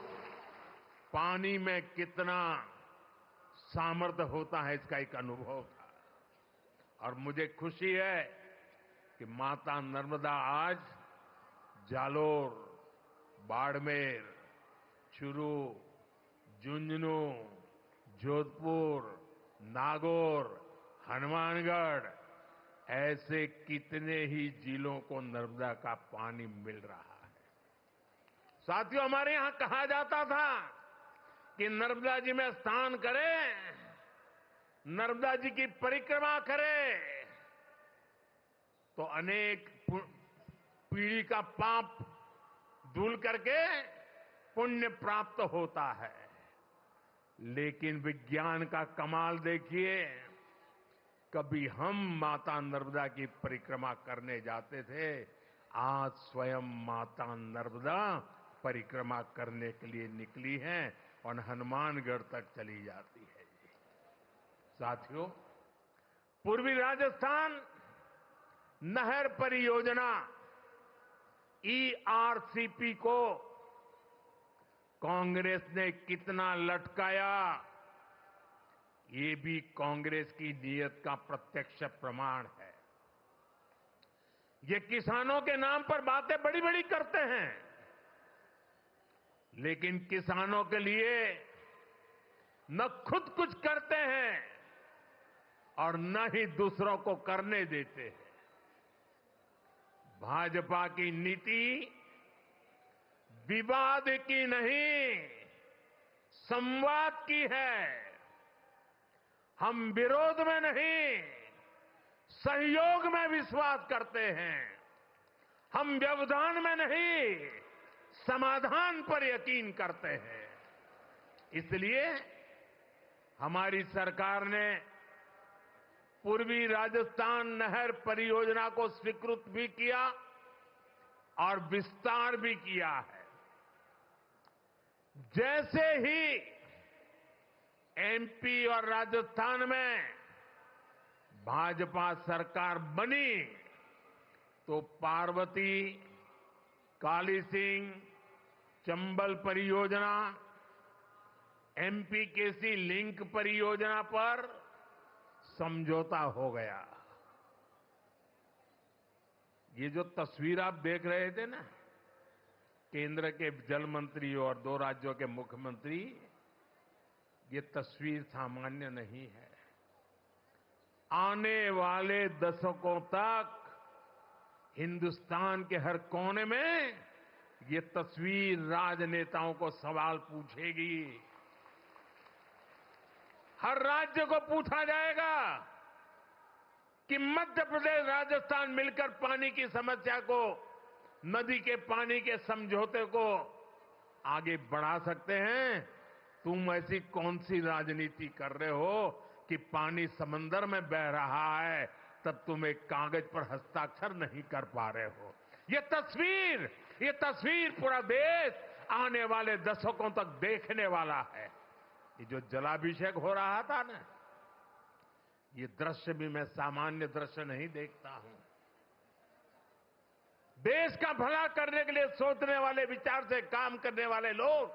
पानी में कितना सामर्थ्य होता है इसका एक अनुभव था और मुझे खुशी है कि माता नर्मदा आज जालोर, बाड़मेर, चूरू, झुंझुनू, जोधपुर, नागौर, हनुमानगढ़ ऐसे कितने ही जिलों को नर्मदा का पानी मिल रहा है। साथियों, हमारे यहां कहा जाता था कि नर्मदा जी में स्नान करें, नर्मदा जी की परिक्रमा करें तो अनेक पीढ़ी का पाप धुल करके पुण्य प्राप्त होता है। लेकिन विज्ञान का कमाल देखिए, कभी हम माता नर्मदा की परिक्रमा करने जाते थे, आज स्वयं माता नर्मदा परिक्रमा करने के लिए निकली हैं और हनुमानगढ़ तक चली जाती है। साथियों, पूर्वी राजस्थान नहर परियोजना ERCP को कांग्रेस ने कितना लटकाया, ये भी कांग्रेस की नीयत का प्रत्यक्ष प्रमाण है। ये किसानों के नाम पर बातें बड़ी बड़ी करते हैं, लेकिन किसानों के लिए न खुद कुछ करते हैं और न ही दूसरों को करने देते हैं। भाजपा की नीति विवाद की नहीं, संवाद की है। हम विरोध में नहीं, सहयोग में विश्वास करते हैं। हम व्यवधान में नहीं, समाधान पर यकीन करते हैं। इसलिए हमारी सरकार ने पूर्वी राजस्थान नहर परियोजना को स्वीकृत भी किया और विस्तार भी किया है। जैसे ही MP और राजस्थान में भाजपा सरकार बनी तो पार्वती, काली सिंह, चंबल परियोजना, MPKC लिंक परियोजना पर समझौता हो गया। ये जो तस्वीर आप देख रहे थे ना, केंद्र के जल मंत्री और 2 राज्यों के मुख्यमंत्री, ये तस्वीर सामान्य नहीं है। आने वाले दशकों तक हिंदुस्तान के हर कोने में ये तस्वीर राजनेताओं को सवाल पूछेगी। हर राज्य को पूछा जाएगा कि मध्य प्रदेश, राजस्थान मिलकर पानी की समस्या को, नदी के पानी के समझौते को आगे बढ़ा सकते हैं। तुम ऐसी कौन सी राजनीति कर रहे हो कि पानी समंदर में बह रहा है तब तुम एक कागज पर हस्ताक्षर नहीं कर पा रहे हो। ये तस्वीर पूरा देश आने वाले दशकों तक देखने वाला है। ये जो जलाभिषेक हो रहा था ना, ये दृश्य भी मैं सामान्य दृश्य नहीं देखता हूं। देश का भला करने के लिए सोचने वाले, विचार से काम करने वाले लोग,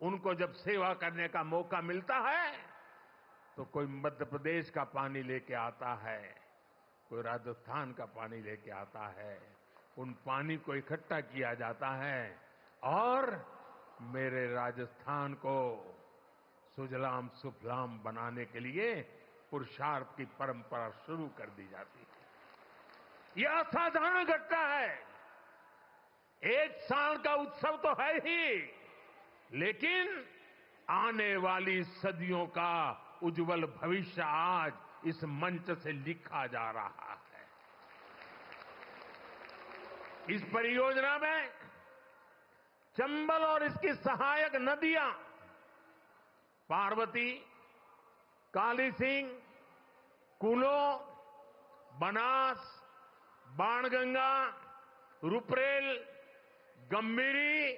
उनको जब सेवा करने का मौका मिलता है तो कोई मध्य प्रदेश का पानी लेके आता है, कोई राजस्थान का पानी लेके आता है। उन पानी को इकट्ठा किया जाता है और मेरे राजस्थान को सुजलाम सुफलाम बनाने के लिए पुरुषार्थ की परंपरा शुरू कर दी जाती है। यह असाधारण घटना है। एक साल का उत्सव तो है ही, लेकिन आने वाली सदियों का उज्जवल भविष्य आज इस मंच से लिखा जा रहा है। इस परियोजना में चंबल और इसकी सहायक नदियां पार्वती, काली सिंह, कूलो, बनास, बाणगंगा, रुपरेल, गंभीरी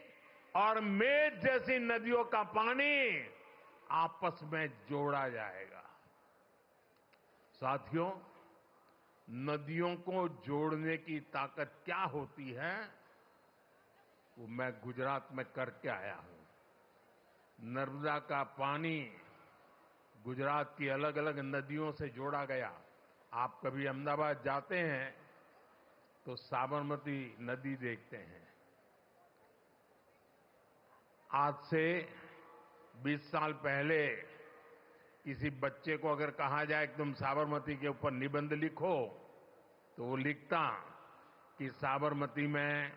और मेज जैसी नदियों का पानी आपस में जोड़ा जाएगा। साथियों, नदियों को जोड़ने की ताकत क्या होती है, वो मैं गुजरात में करके आया हूं। नर्मदा का पानी गुजरात की अलग अलग नदियों से जोड़ा गया। आप कभी अहमदाबाद जाते हैं तो साबरमती नदी देखते हैं। आज से 20 साल पहले किसी बच्चे को अगर कहा जाए कि तुम साबरमती के ऊपर निबंध लिखो, तो वो लिखता कि साबरमती में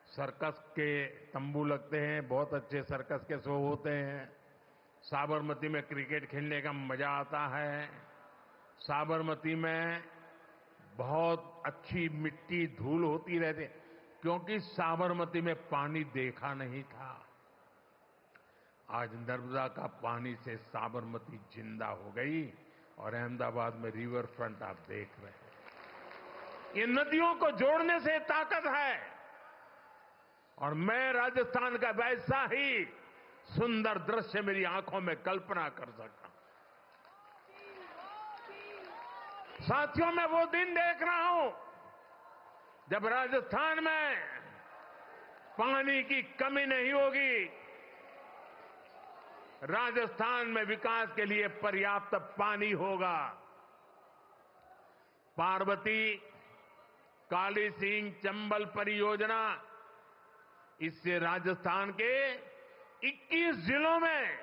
सर्कस के तंबू लगते हैं, बहुत अच्छे सर्कस के शो होते हैं, साबरमती में क्रिकेट खेलने का मजा आता है, साबरमती में बहुत अच्छी मिट्टी धूल होती रहती, क्योंकि साबरमती में पानी देखा नहीं था। आज नर्मदा का पानी से साबरमती जिंदा हो गई और अहमदाबाद में रिवर फ्रंट आप देख रहे हैं। ये नदियों को जोड़ने से ताकत है और मैं राजस्थान का वैसा ही सुंदर दृश्य मेरी आंखों में कल्पना कर सकता हूं। साथियों, मैं वो दिन देख रहा हूं जब राजस्थान में पानी की कमी नहीं होगी। राजस्थान में विकास के लिए पर्याप्त पानी होगा। पार्वती, काली सिंह, चंबल परियोजना, इससे राजस्थान के 21 जिलों में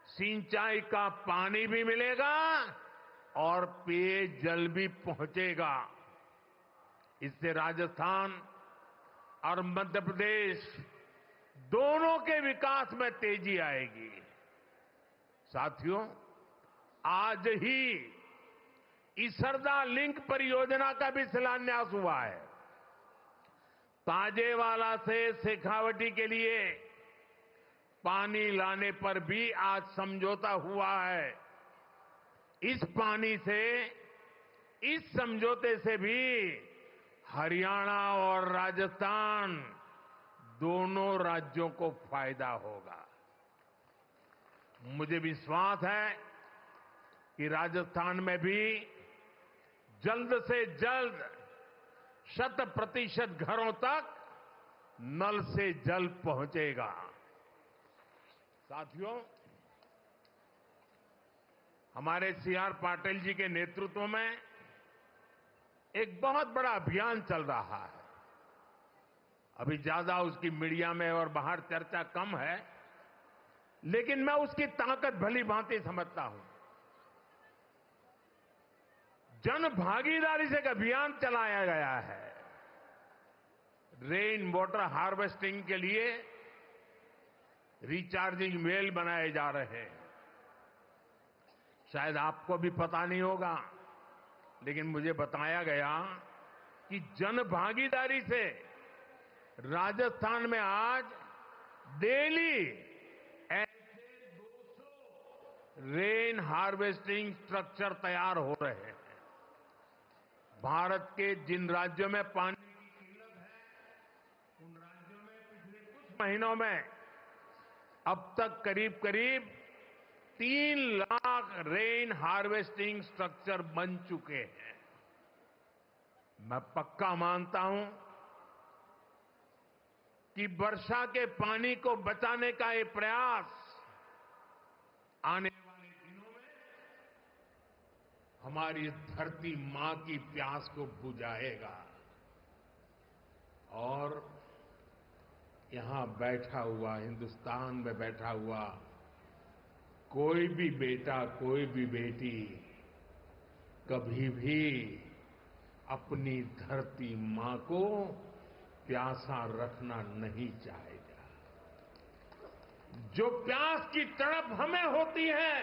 सिंचाई का पानी भी मिलेगा और पेयजल भी पहुंचेगा। इससे राजस्थान और मध्य प्रदेश दोनों के विकास में तेजी आएगी। साथियों, आज ही इसरदा लिंक परियोजना का भी शिलान्यास हुआ है। ताजेवाला से शेखावटी के लिए पानी लाने पर भी आज समझौता हुआ है। इस पानी से, इस समझौते से भी हरियाणा और राजस्थान दोनों राज्यों को फायदा होगा। मुझे विश्वास है कि राजस्थान में भी जल्द से जल्द 100% घरों तक नल से जल पहुंचेगा। साथियों, हमारे सीआर पाटिल जी के नेतृत्व में एक बहुत बड़ा अभियान चल रहा है। अभी ज्यादा उसकी मीडिया में और बाहर चर्चा कम है, लेकिन मैं उसकी ताकत भली भांति समझता हूं। जन भागीदारी से एक अभियान चलाया गया है। रेन वाटर हार्वेस्टिंग के लिए रिचार्जिंग वेल बनाए जा रहे हैं। शायद आपको भी पता नहीं होगा, लेकिन मुझे बताया गया कि जन भागीदारी से राजस्थान में आज डेली ऐसे 200 रेन हार्वेस्टिंग स्ट्रक्चर तैयार हो रहे हैं। भारत के जिन राज्यों में पानी की किल्लत है, उन राज्यों में पिछले कुछ महीनों में अब तक करीब 3 लाख रेन हार्वेस्टिंग स्ट्रक्चर बन चुके हैं। मैं पक्का मानता हूं कि वर्षा के पानी को बचाने का ये प्रयास आने वाले दिनों में हमारी धरती मां की प्यास को बुझाएगा। और यहां बैठा हुआ, हिंदुस्तान में बैठा हुआ कोई भी बेटा, कोई भी बेटी कभी भी अपनी धरती मां को प्यासा रखना नहीं चाहेगा। जो प्यास की तड़प हमें होती है,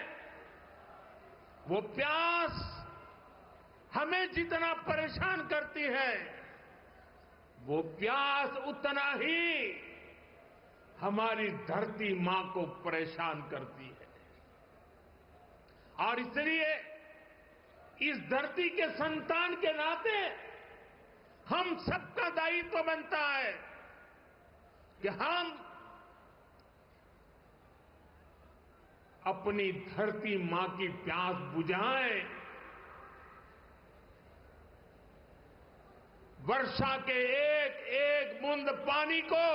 वो प्यास हमें जितना परेशान करती है, वो प्यास उतना ही हमारी धरती मां को परेशान करती है। और इसलिए इस धरती के संतान के नाते हम सबका दायित्व बनता है कि हम अपनी धरती मां की प्यास बुझाएं, वर्षा के एक एक बूंद पानी को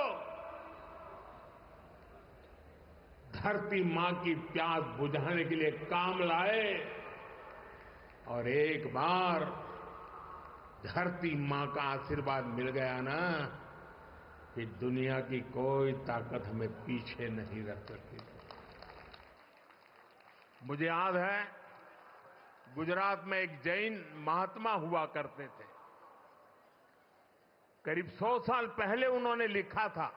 धरती मां की प्यास बुझाने के लिए काम लाए और एक बार धरती मां का आशीर्वाद मिल गया ना, फिर दुनिया की कोई ताकत हमें पीछे नहीं रख सकती। मुझे याद है गुजरात में एक जैन महात्मा हुआ करते थे। करीब 100 साल पहले उन्होंने लिखा था।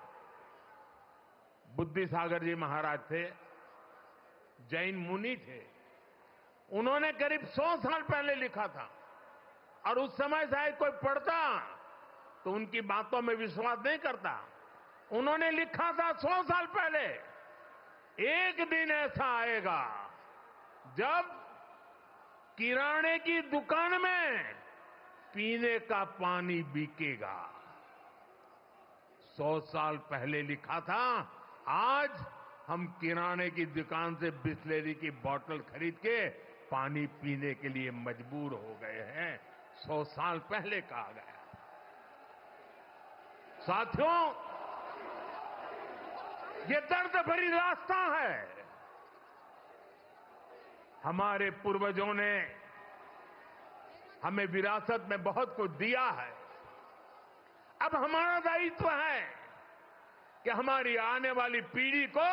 बुद्धि सागर जी महाराज थे, जैन मुनि थे। उन्होंने करीब 100 साल पहले लिखा था और उस समय शायद कोई पढ़ता तो उनकी बातों में विश्वास नहीं करता। उन्होंने लिखा था 100 साल पहले, एक दिन ऐसा आएगा जब किराने की दुकान में पीने का पानी बिकेगा। 100 साल पहले लिखा था, आज हम किराने की दुकान से बिस्लेरी की बोतल खरीद के पानी पीने के लिए मजबूर हो गए हैं। 100 साल पहले कहा गया। साथियों, ये दर्द भरी रास्ता है। हमारे पूर्वजों ने हमें विरासत में बहुत कुछ दिया है। अब हमारा दायित्व है कि हमारी आने वाली पीढ़ी को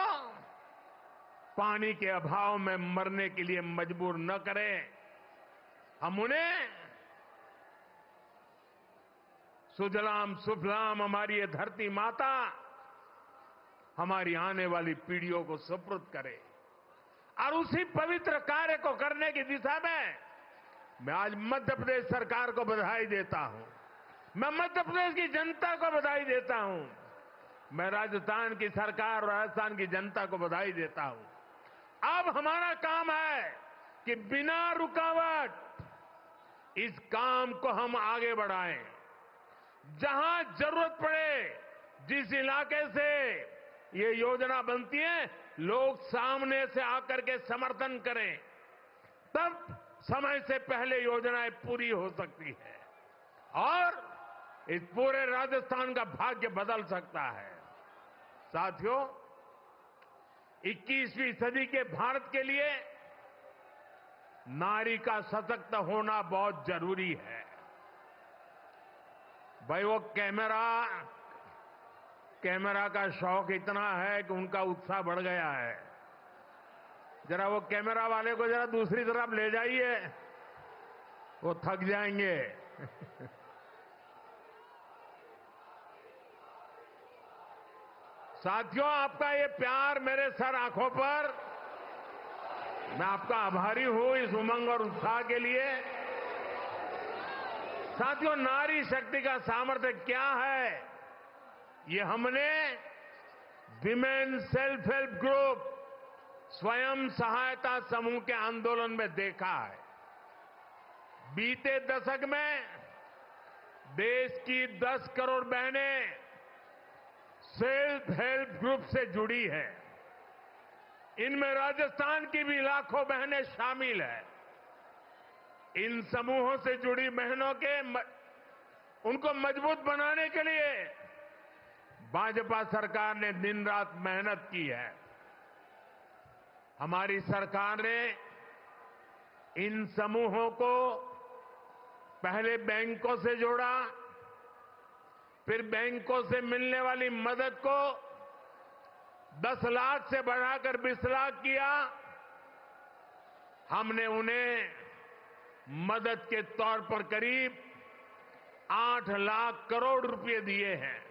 पानी के अभाव में मरने के लिए मजबूर न करें। हम उन्हें सुजलाम सुफलाम हमारी ये धरती माता हमारी आने वाली पीढ़ियों को सुपुर्द करे। और उसी पवित्र कार्य को करने की दिशा में मैं आज मध्य प्रदेश सरकार को बधाई देता हूं। मैं मध्य प्रदेश की जनता को बधाई देता हूं। मैं राजस्थान की सरकार और राजस्थान की जनता को बधाई देता हूं। अब हमारा काम है कि बिना रुकावट इस काम को हम आगे बढ़ाएं। जहां जरूरत पड़े, जिस इलाके से ये योजना बनती है, लोग सामने से आकर के समर्थन करें, तब समय से पहले योजनाएं पूरी हो सकती है और इस पूरे राजस्थान का भाग्य बदल सकता है। साथियों, 21वीं सदी के भारत के लिए नारी का सशक्त होना बहुत जरूरी है। भाई, वो कैमरा का शौक इतना है कि उनका उत्साह बढ़ गया है। जरा वो कैमरा वाले को जरा दूसरी तरफ ले जाइए, वो थक जाएंगे। साथियों, आपका ये प्यार मेरे सर आंखों पर, मैं आपका आभारी हूं इस उमंग और उत्साह के लिए। साथियों, नारी शक्ति का सामर्थ्य क्या है, ये हमने विमेन सेल्फ हेल्प ग्रुप, स्वयं सहायता समूह के आंदोलन में देखा है। बीते दशक में देश की 10 करोड़ बहनें सेल्फ हेल्प ग्रुप से जुड़ी है। इनमें राजस्थान की भी लाखों बहनें शामिल हैं। इन समूहों से जुड़ी बहनों के उनको मजबूत बनाने के लिए भाजपा सरकार ने दिन रात मेहनत की है। हमारी सरकार ने इन समूहों को पहले बैंकों से जोड़ा, फिर बैंकों से मिलने वाली मदद को 10 लाख से बढ़ाकर 20 लाख किया। हमने उन्हें मदद के तौर पर करीब 8 लाख करोड़ रुपए दिए हैं।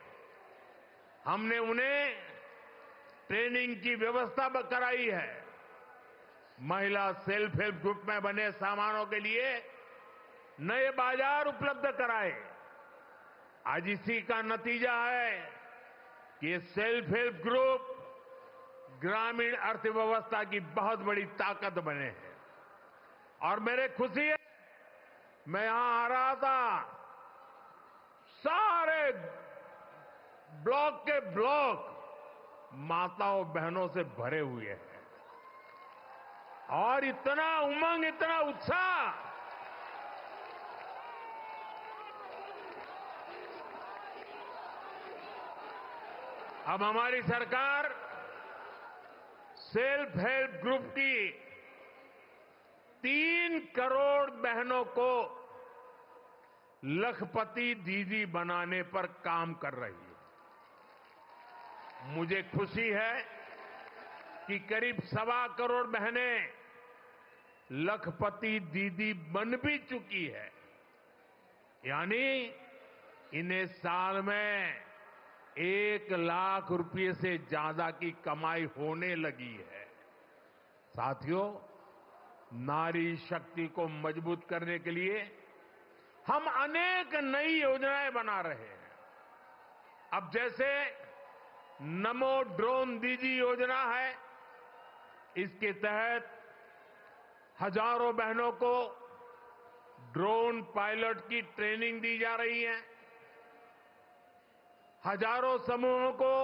हमने उन्हें ट्रेनिंग की व्यवस्था कराई है। महिला सेल्फ हेल्प ग्रुप में बने सामानों के लिए नए बाजार उपलब्ध कराए। आज इसी का नतीजा है ये सेल्फ हेल्प ग्रुप ग्रामीण अर्थव्यवस्था की बहुत बड़ी ताकत बने हैं। और मेरे खुशी है, मैं यहां आ रहा था, सारे ब्लॉक के ब्लॉक माताओं बहनों से भरे हुए हैं और इतना उमंग, इतना उत्साह। अब हमारी सरकार सेल्फ हेल्प ग्रुप की 3 करोड़ बहनों को लखपति दीदी बनाने पर काम कर रही है। मुझे खुशी है कि करीब 1.25 करोड़ बहनें लखपति दीदी बन भी चुकी है, यानी इन्हें साल में 1 लाख रुपए से ज्यादा की कमाई होने लगी है। साथियों, नारी शक्ति को मजबूत करने के लिए हम अनेक नई योजनाएं बना रहे हैं। अब जैसे नमो ड्रोन दीदी योजना है, इसके तहत हजारों बहनों को ड्रोन पायलट की ट्रेनिंग दी जा रही है। हजारों समूहों को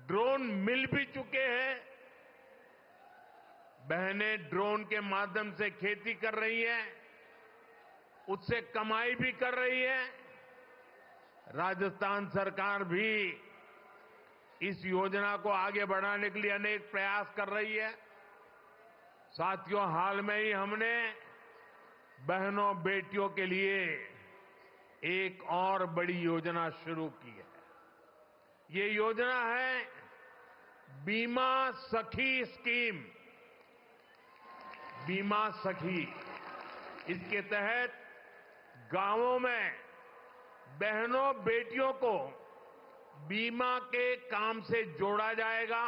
ड्रोन मिल भी चुके हैं। बहनें ड्रोन के माध्यम से खेती कर रही हैं, उससे कमाई भी कर रही है। राजस्थान सरकार भी इस योजना को आगे बढ़ाने के लिए अनेक प्रयास कर रही है। साथियों, हाल में ही हमने बहनों बेटियों के लिए एक और बड़ी योजना शुरू की है। ये योजना है बीमा सखी स्कीम। बीमा सखी, इसके तहत गांवों में बहनों बेटियों को बीमा के काम से जोड़ा जाएगा,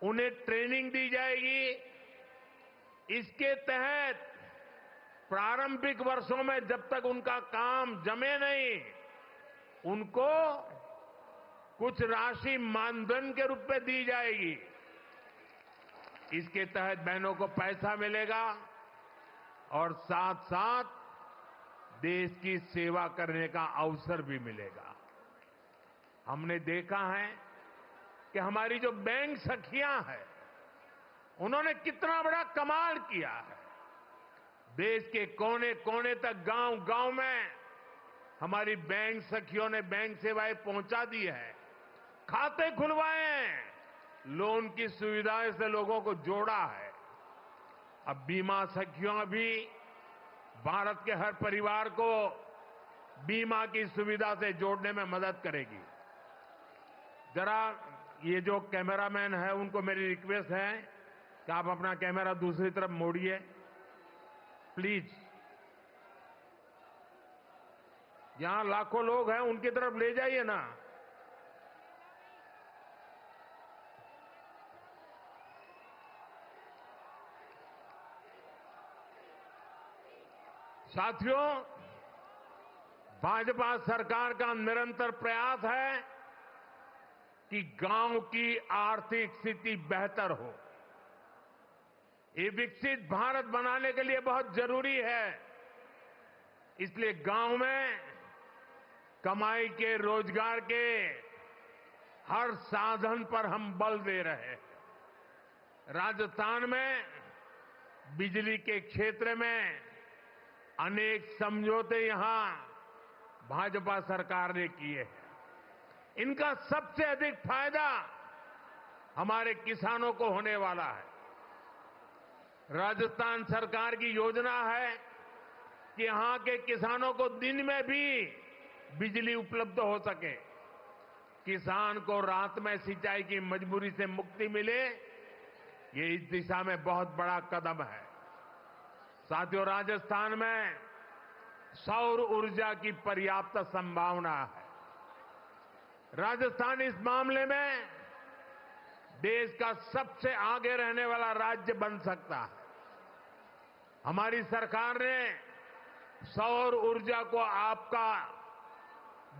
उन्हें ट्रेनिंग दी जाएगी। इसके तहत प्रारंभिक वर्षों में जब तक उनका काम जमे नहीं, उनको कुछ राशि मानधन के रूप में दी जाएगी। इसके तहत बहनों को पैसा मिलेगा और साथ साथ देश की सेवा करने का अवसर भी मिलेगा। हमने देखा है कि हमारी जो बैंक सखियां हैं, उन्होंने कितना बड़ा कमाल किया है। देश के कोने कोने तक, गांव गांव में हमारी बैंक सखियों ने बैंक सेवाएं पहुंचा दी है, खाते खुलवाए हैं, लोन की सुविधाएं से लोगों को जोड़ा है। अब बीमा सखियों भी भारत के हर परिवार को बीमा की सुविधा से जोड़ने में मदद करेगी। जरा ये जो कैमरामैन है, उनको मेरी रिक्वेस्ट है कि आप अपना कैमरा दूसरी तरफ मोड़िए प्लीज। यहां लाखों लोग हैं, उनकी तरफ ले जाइए ना। साथियों, भाजपा सरकार का निरंतर प्रयास है कि गांव की आर्थिक स्थिति बेहतर हो। ये विकसित भारत बनाने के लिए बहुत जरूरी है। इसलिए गांव में कमाई के, रोजगार के हर साधन पर हम बल दे रहे हैं। राजस्थान में बिजली के क्षेत्र में अनेक समझौते यहां भाजपा सरकार ने किए हैं। इनका सबसे अधिक फायदा हमारे किसानों को होने वाला है। राजस्थान सरकार की योजना है कि यहां के किसानों को दिन में भी बिजली उपलब्ध हो सके, किसान को रात में सिंचाई की मजबूरी से मुक्ति मिले। ये इस दिशा में बहुत बड़ा कदम है। साथियों, राजस्थान में सौर ऊर्जा की पर्याप्त संभावना है। राजस्थान इस मामले में देश का सबसे आगे रहने वाला राज्य बन सकता है। हमारी सरकार ने सौर ऊर्जा को आपका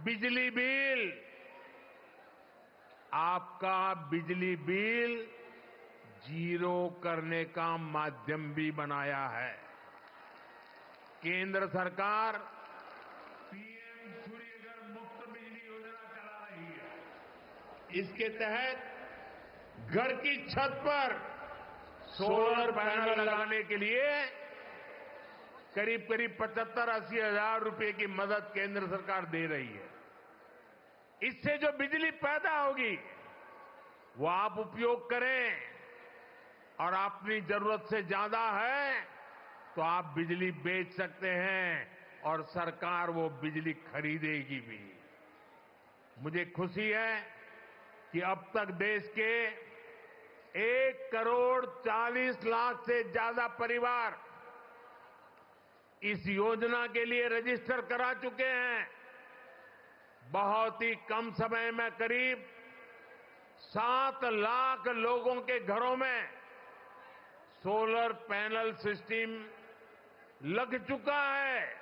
बिजली बिल आपका बिजली बिल जीरो करने का माध्यम भी बनाया है। केंद्र सरकार पीएम सूर्यघर मुफ्त बिजली योजना चला रही है। इसके तहत घर की छत पर सोलर पैनल लगाने के लिए करीब 75-80 हजार रुपए की मदद केंद्र सरकार दे रही है। इससे जो बिजली पैदा होगी वो आप उपयोग करें, और अपनी जरूरत से ज्यादा है तो आप बिजली बेच सकते हैं और सरकार वो बिजली खरीदेगी भी। मुझे खुशी है कि अब तक देश के 1,40,00,000 से ज्यादा परिवार इस योजना के लिए रजिस्टर करा चुके हैं। बहुत ही कम समय में करीब 7 लाख लोगों के घरों में सोलर पैनल सिस्टम लग चुका है।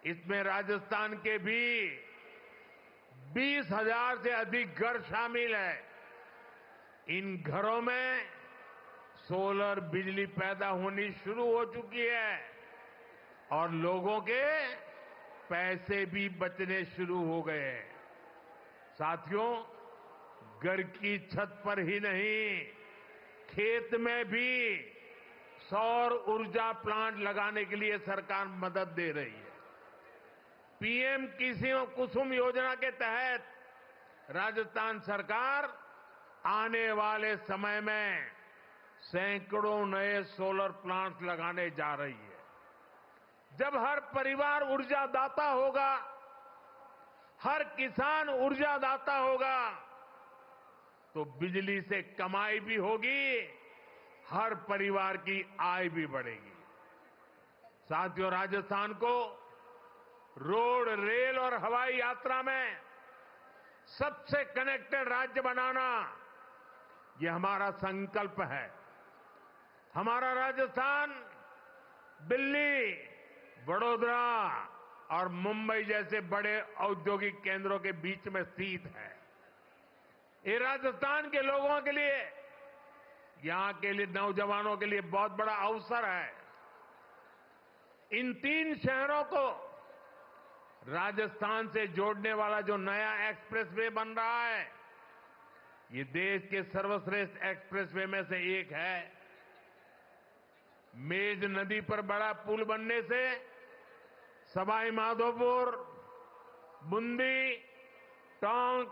इसमें राजस्थान के भी 20,000 से अधिक घर शामिल है। इन घरों में सोलर बिजली पैदा होनी शुरू हो चुकी है और लोगों के पैसे भी बचने शुरू हो गए हैं। साथियों, घर की छत पर ही नहीं, खेत में भी सौर ऊर्जा प्लांट लगाने के लिए सरकार मदद दे रही है। पीएम कुसुम योजना के तहत राजस्थान सरकार आने वाले समय में सैकड़ों नए सोलर प्लांट लगाने जा रही है। जब हर परिवार ऊर्जादाता होगा, हर किसान ऊर्जादाता होगा, तो बिजली से कमाई भी होगी, हर परिवार की आय भी बढ़ेगी। साथियों, राजस्थान को रोड, रेल और हवाई यात्रा में सबसे कनेक्टेड राज्य बनाना, ये हमारा संकल्प है। हमारा राजस्थान दिल्ली, वडोदरा और मुंबई जैसे बड़े औद्योगिक केंद्रों के बीच में स्थित है। ये राजस्थान के लोगों के लिए, यहां के लिए नौजवानों के लिए बहुत बड़ा अवसर है। इन 3 शहरों को राजस्थान से जोड़ने वाला जो नया एक्सप्रेसवे बन रहा है, ये देश के सर्वश्रेष्ठ एक्सप्रेसवे में से एक है। मेज नदी पर बड़ा पुल बनने से सवाई माधोपुर, बूंदी, टोंक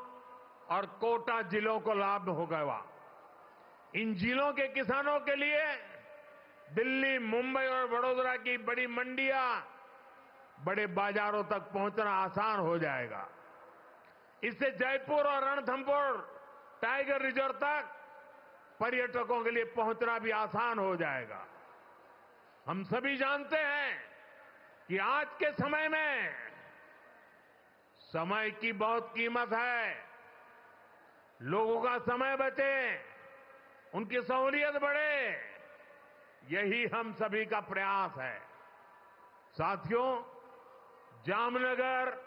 और कोटा जिलों को लाभ होगा। इन जिलों के किसानों के लिए दिल्ली, मुंबई और वडोदरा की बड़ी मंडियां, बड़े बाजारों तक पहुंचना आसान हो जाएगा। इससे जयपुर और रणथंभौर टाइगर रिजर्व तक पर्यटकों के लिए पहुंचना भी आसान हो जाएगा। हम सभी जानते हैं कि आज के समय में समय की बहुत कीमत है। लोगों का समय बचे, उनकी सहूलियत बढ़े, यही हम सभी का प्रयास है। साथियों, जामनगर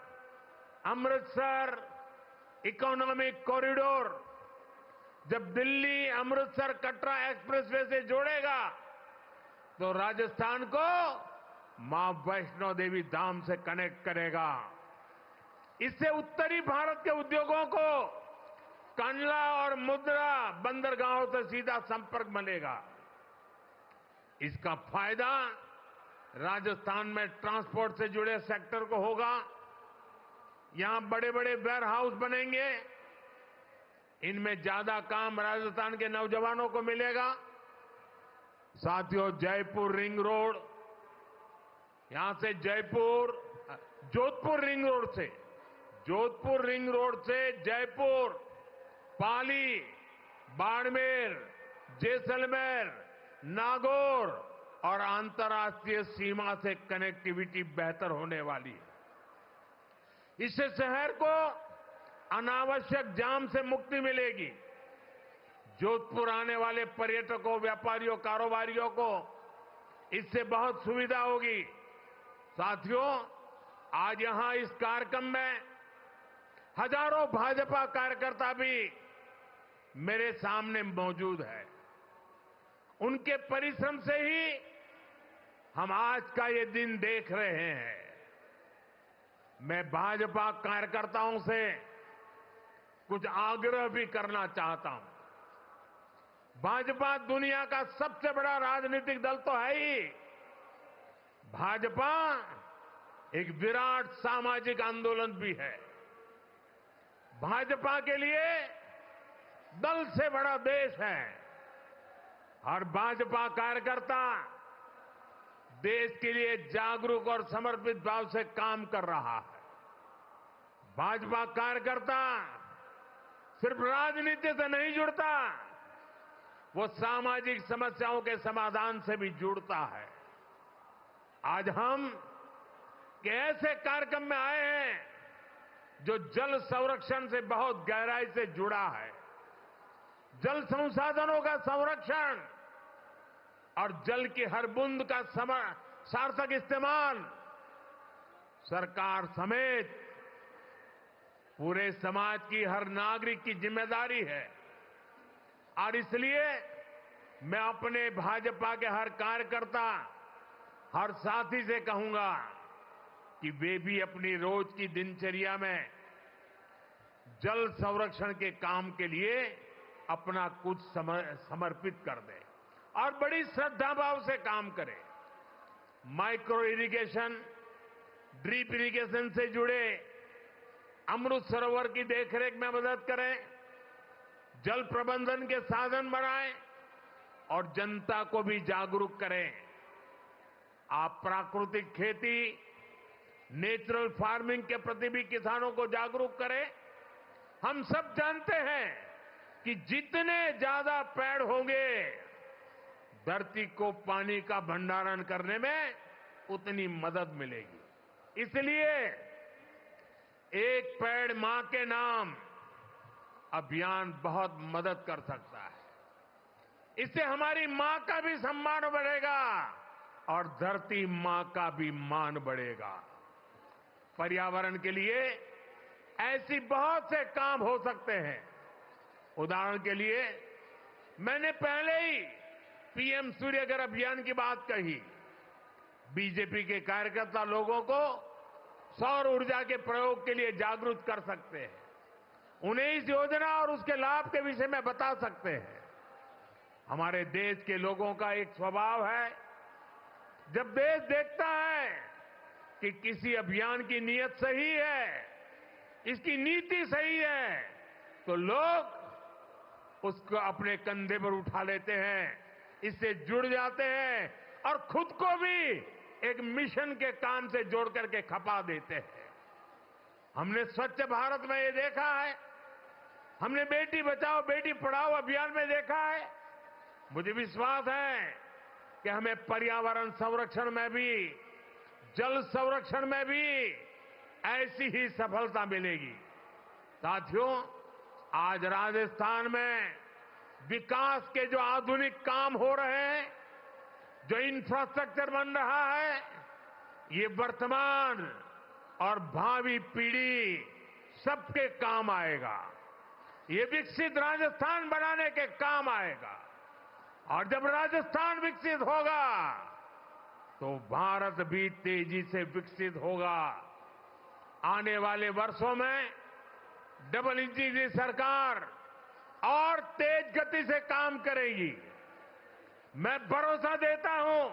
अमृतसर इकोनॉमिक कॉरिडोर जब दिल्ली अमृतसर कटरा एक्सप्रेसवे से जोड़ेगा तो राजस्थान को मां वैष्णो देवी धाम से कनेक्ट करेगा। इससे उत्तरी भारत के उद्योगों को कंडला और मुद्रा बंदरगाहों से सीधा संपर्क मिलेगा। इसका फायदा राजस्थान में ट्रांसपोर्ट से जुड़े सेक्टर को होगा। यहां बड़े बड़े वेयर हाउस बनेंगे, इनमें ज्यादा काम राजस्थान के नौजवानों को मिलेगा। साथियों, जयपुर रिंग रोड, यहां से जोधपुर रिंग रोड से जयपुर, पाली, बाड़मेर, जैसलमेर, नागौर और अंतर्राष्ट्रीय सीमा से कनेक्टिविटी बेहतर होने वाली है। इससे शहर को अनावश्यक जाम से मुक्ति मिलेगी। जोधपुर आने वाले पर्यटकों, व्यापारियों, कारोबारियों को इससे बहुत सुविधा होगी। साथियों, आज यहां इस कार्यक्रम में हजारों भाजपा कार्यकर्ता भी मेरे सामने मौजूद है। उनके परिश्रम से ही हम आज का ये दिन देख रहे हैं। मैं भाजपा कार्यकर्ताओं से कुछ आग्रह भी करना चाहता हूं। भाजपा दुनिया का सबसे बड़ा राजनीतिक दल तो है ही। भाजपा एक विराट सामाजिक आंदोलन भी है। भाजपा के लिए दल से बड़ा देश है। हर भाजपा कार्यकर्ता देश के लिए जागरूक और समर्पित भाव से काम कर रहा है। भाजपा कार्यकर्ता सिर्फ राजनीति से नहीं जुड़ता, वो सामाजिक समस्याओं के समाधान से भी जुड़ता है। आज हम ऐसे कार्यक्रम में आए हैं जो जल संरक्षण से बहुत गहराई से जुड़ा है। जल संसाधनों का संरक्षण और जल की हर बूंद का सार्थक इस्तेमाल सरकार समेत पूरे समाज की हर नागरिक की जिम्मेदारी है। और इसलिए मैं अपने भाजपा के हर कार्यकर्ता, हर साथी से कहूंगा कि वे भी अपनी रोज की दिनचर्या में जल संरक्षण के काम के लिए अपना कुछ समर्पित कर दें और बड़ी श्रद्धा भाव से काम करें। माइक्रो इरिगेशन, ड्रिप इरिगेशन से जुड़े अमृत सरोवर की देखरेख में मदद करें, जल प्रबंधन के साधन बनाएं और जनता को भी जागरूक करें। आप प्राकृतिक खेती, नेचुरल फार्मिंग के प्रति भी किसानों को जागरूक करें। हम सब जानते हैं कि जितने ज्यादा पेड़ होंगे, धरती को पानी का भंडारण करने में उतनी मदद मिलेगी। इसलिए एक पेड़ मां के नाम अभियान बहुत मदद कर सकता है। इससे हमारी मां का भी सम्मान बढ़ेगा और धरती मां का भी मान बढ़ेगा। पर्यावरण के लिए ऐसी बहुत से काम हो सकते हैं। उदाहरण के लिए मैंने पहले ही पीएम सूर्यघर अभियान की बात कही। बीजेपी के कार्यकर्ता लोगों को सौर ऊर्जा के प्रयोग के लिए जागरूक कर सकते हैं, उन्हें इस योजना और उसके लाभ के विषय में बता सकते हैं। हमारे देश के लोगों का एक स्वभाव है, जब देश देखता है कि किसी अभियान की नीयत सही है, इसकी नीति सही है, तो लोग उसको अपने कंधे पर उठा लेते हैं, इससे जुड़ जाते हैं और खुद को भी एक मिशन के काम से जोड़ करके खपा देते हैं। हमने स्वच्छ भारत में ये देखा है, हमने बेटी बचाओ बेटी पढ़ाओ अभियान में देखा है। मुझे विश्वास है कि हमें पर्यावरण संरक्षण में भी, जल संरक्षण में भी ऐसी ही सफलता मिलेगी। साथियों, आज राजस्थान में विकास के जो आधुनिक काम हो रहे हैं, जो इंफ्रास्ट्रक्चर बन रहा है, ये वर्तमान और भावी पीढ़ी सबके काम आएगा। ये विकसित राजस्थान बनाने के काम आएगा। और जब राजस्थान विकसित होगा तो भारत भी तेजी से विकसित होगा। आने वाले वर्षों में डबल इंजन की सरकार और तेज गति से काम करेगी। मैं भरोसा देता हूं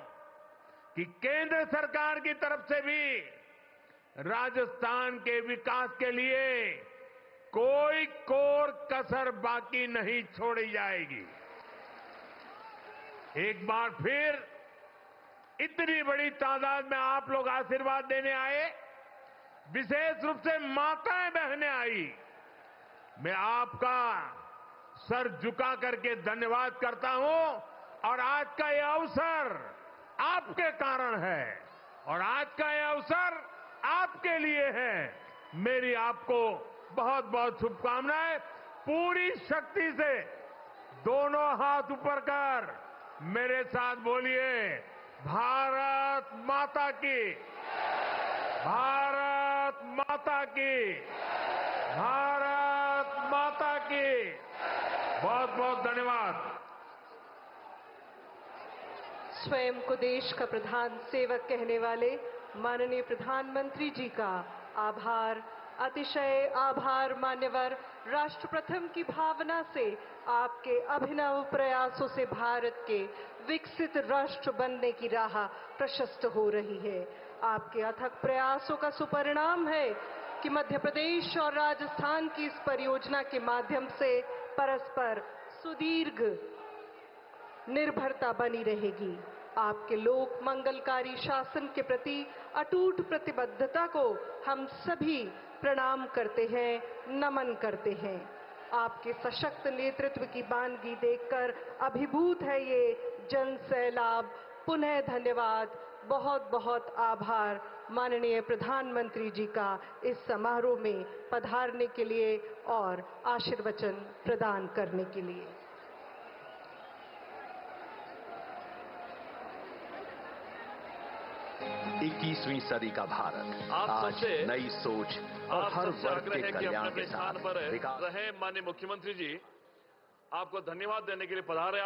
कि केंद्र सरकार की तरफ से भी राजस्थान के विकास के लिए कोई कोर कसर बाकी नहीं छोड़ी जाएगी। एक बार फिर इतनी बड़ी तादाद में आप लोग आशीर्वाद देने आए, विशेष रूप से माताएं बहनें आई। मैं आपका सर झुका करके धन्यवाद करता हूं और आज का यह अवसर आपके कारण है और आज का यह अवसर आपके लिए है। मेरी आपको बहुत बहुत शुभकामनाएं। पूरी शक्ति से दोनों हाथ ऊपर कर मेरे साथ बोलिए, भारत माता की, भारत माता की, भारत माता की। बहुत बहुत धन्यवाद। स्वयं को देश का प्रधान सेवक कहने वाले माननीय प्रधानमंत्री जी का आभार, अतिशय आभार। मान्यवर, राष्ट्र प्रथम की भावना से आपके अभिनव प्रयासों से भारत के विकसित राष्ट्र बनने की राह प्रशस्त हो रही है। आपके अथक प्रयासों का सुपरिणाम है कि मध्य प्रदेश और राजस्थान की इस परियोजना के माध्यम से परस्पर सुदीर्घ निर्भरता बनी रहेगी। आपके लोक मंगलकारी शासन के प्रति अटूट प्रतिबद्धता को हम सभी प्रणाम करते हैं, नमन करते हैं। आपके सशक्त नेतृत्व की बानगी देखकर अभिभूत है ये जन सैलाब। पुनः धन्यवाद, बहुत बहुत आभार माननीय प्रधानमंत्री जी का इस समारोह में पधारने के लिए और आशीर्वचन प्रदान करने के लिए। 21वीं सदी का भारत आप आज सबसे नई सोच और हर वर्ग के कि कल्याण अपने के स्थान साथ पर विकास रहे। माननीय मुख्यमंत्री जी, आपको धन्यवाद देने के लिए पधारे।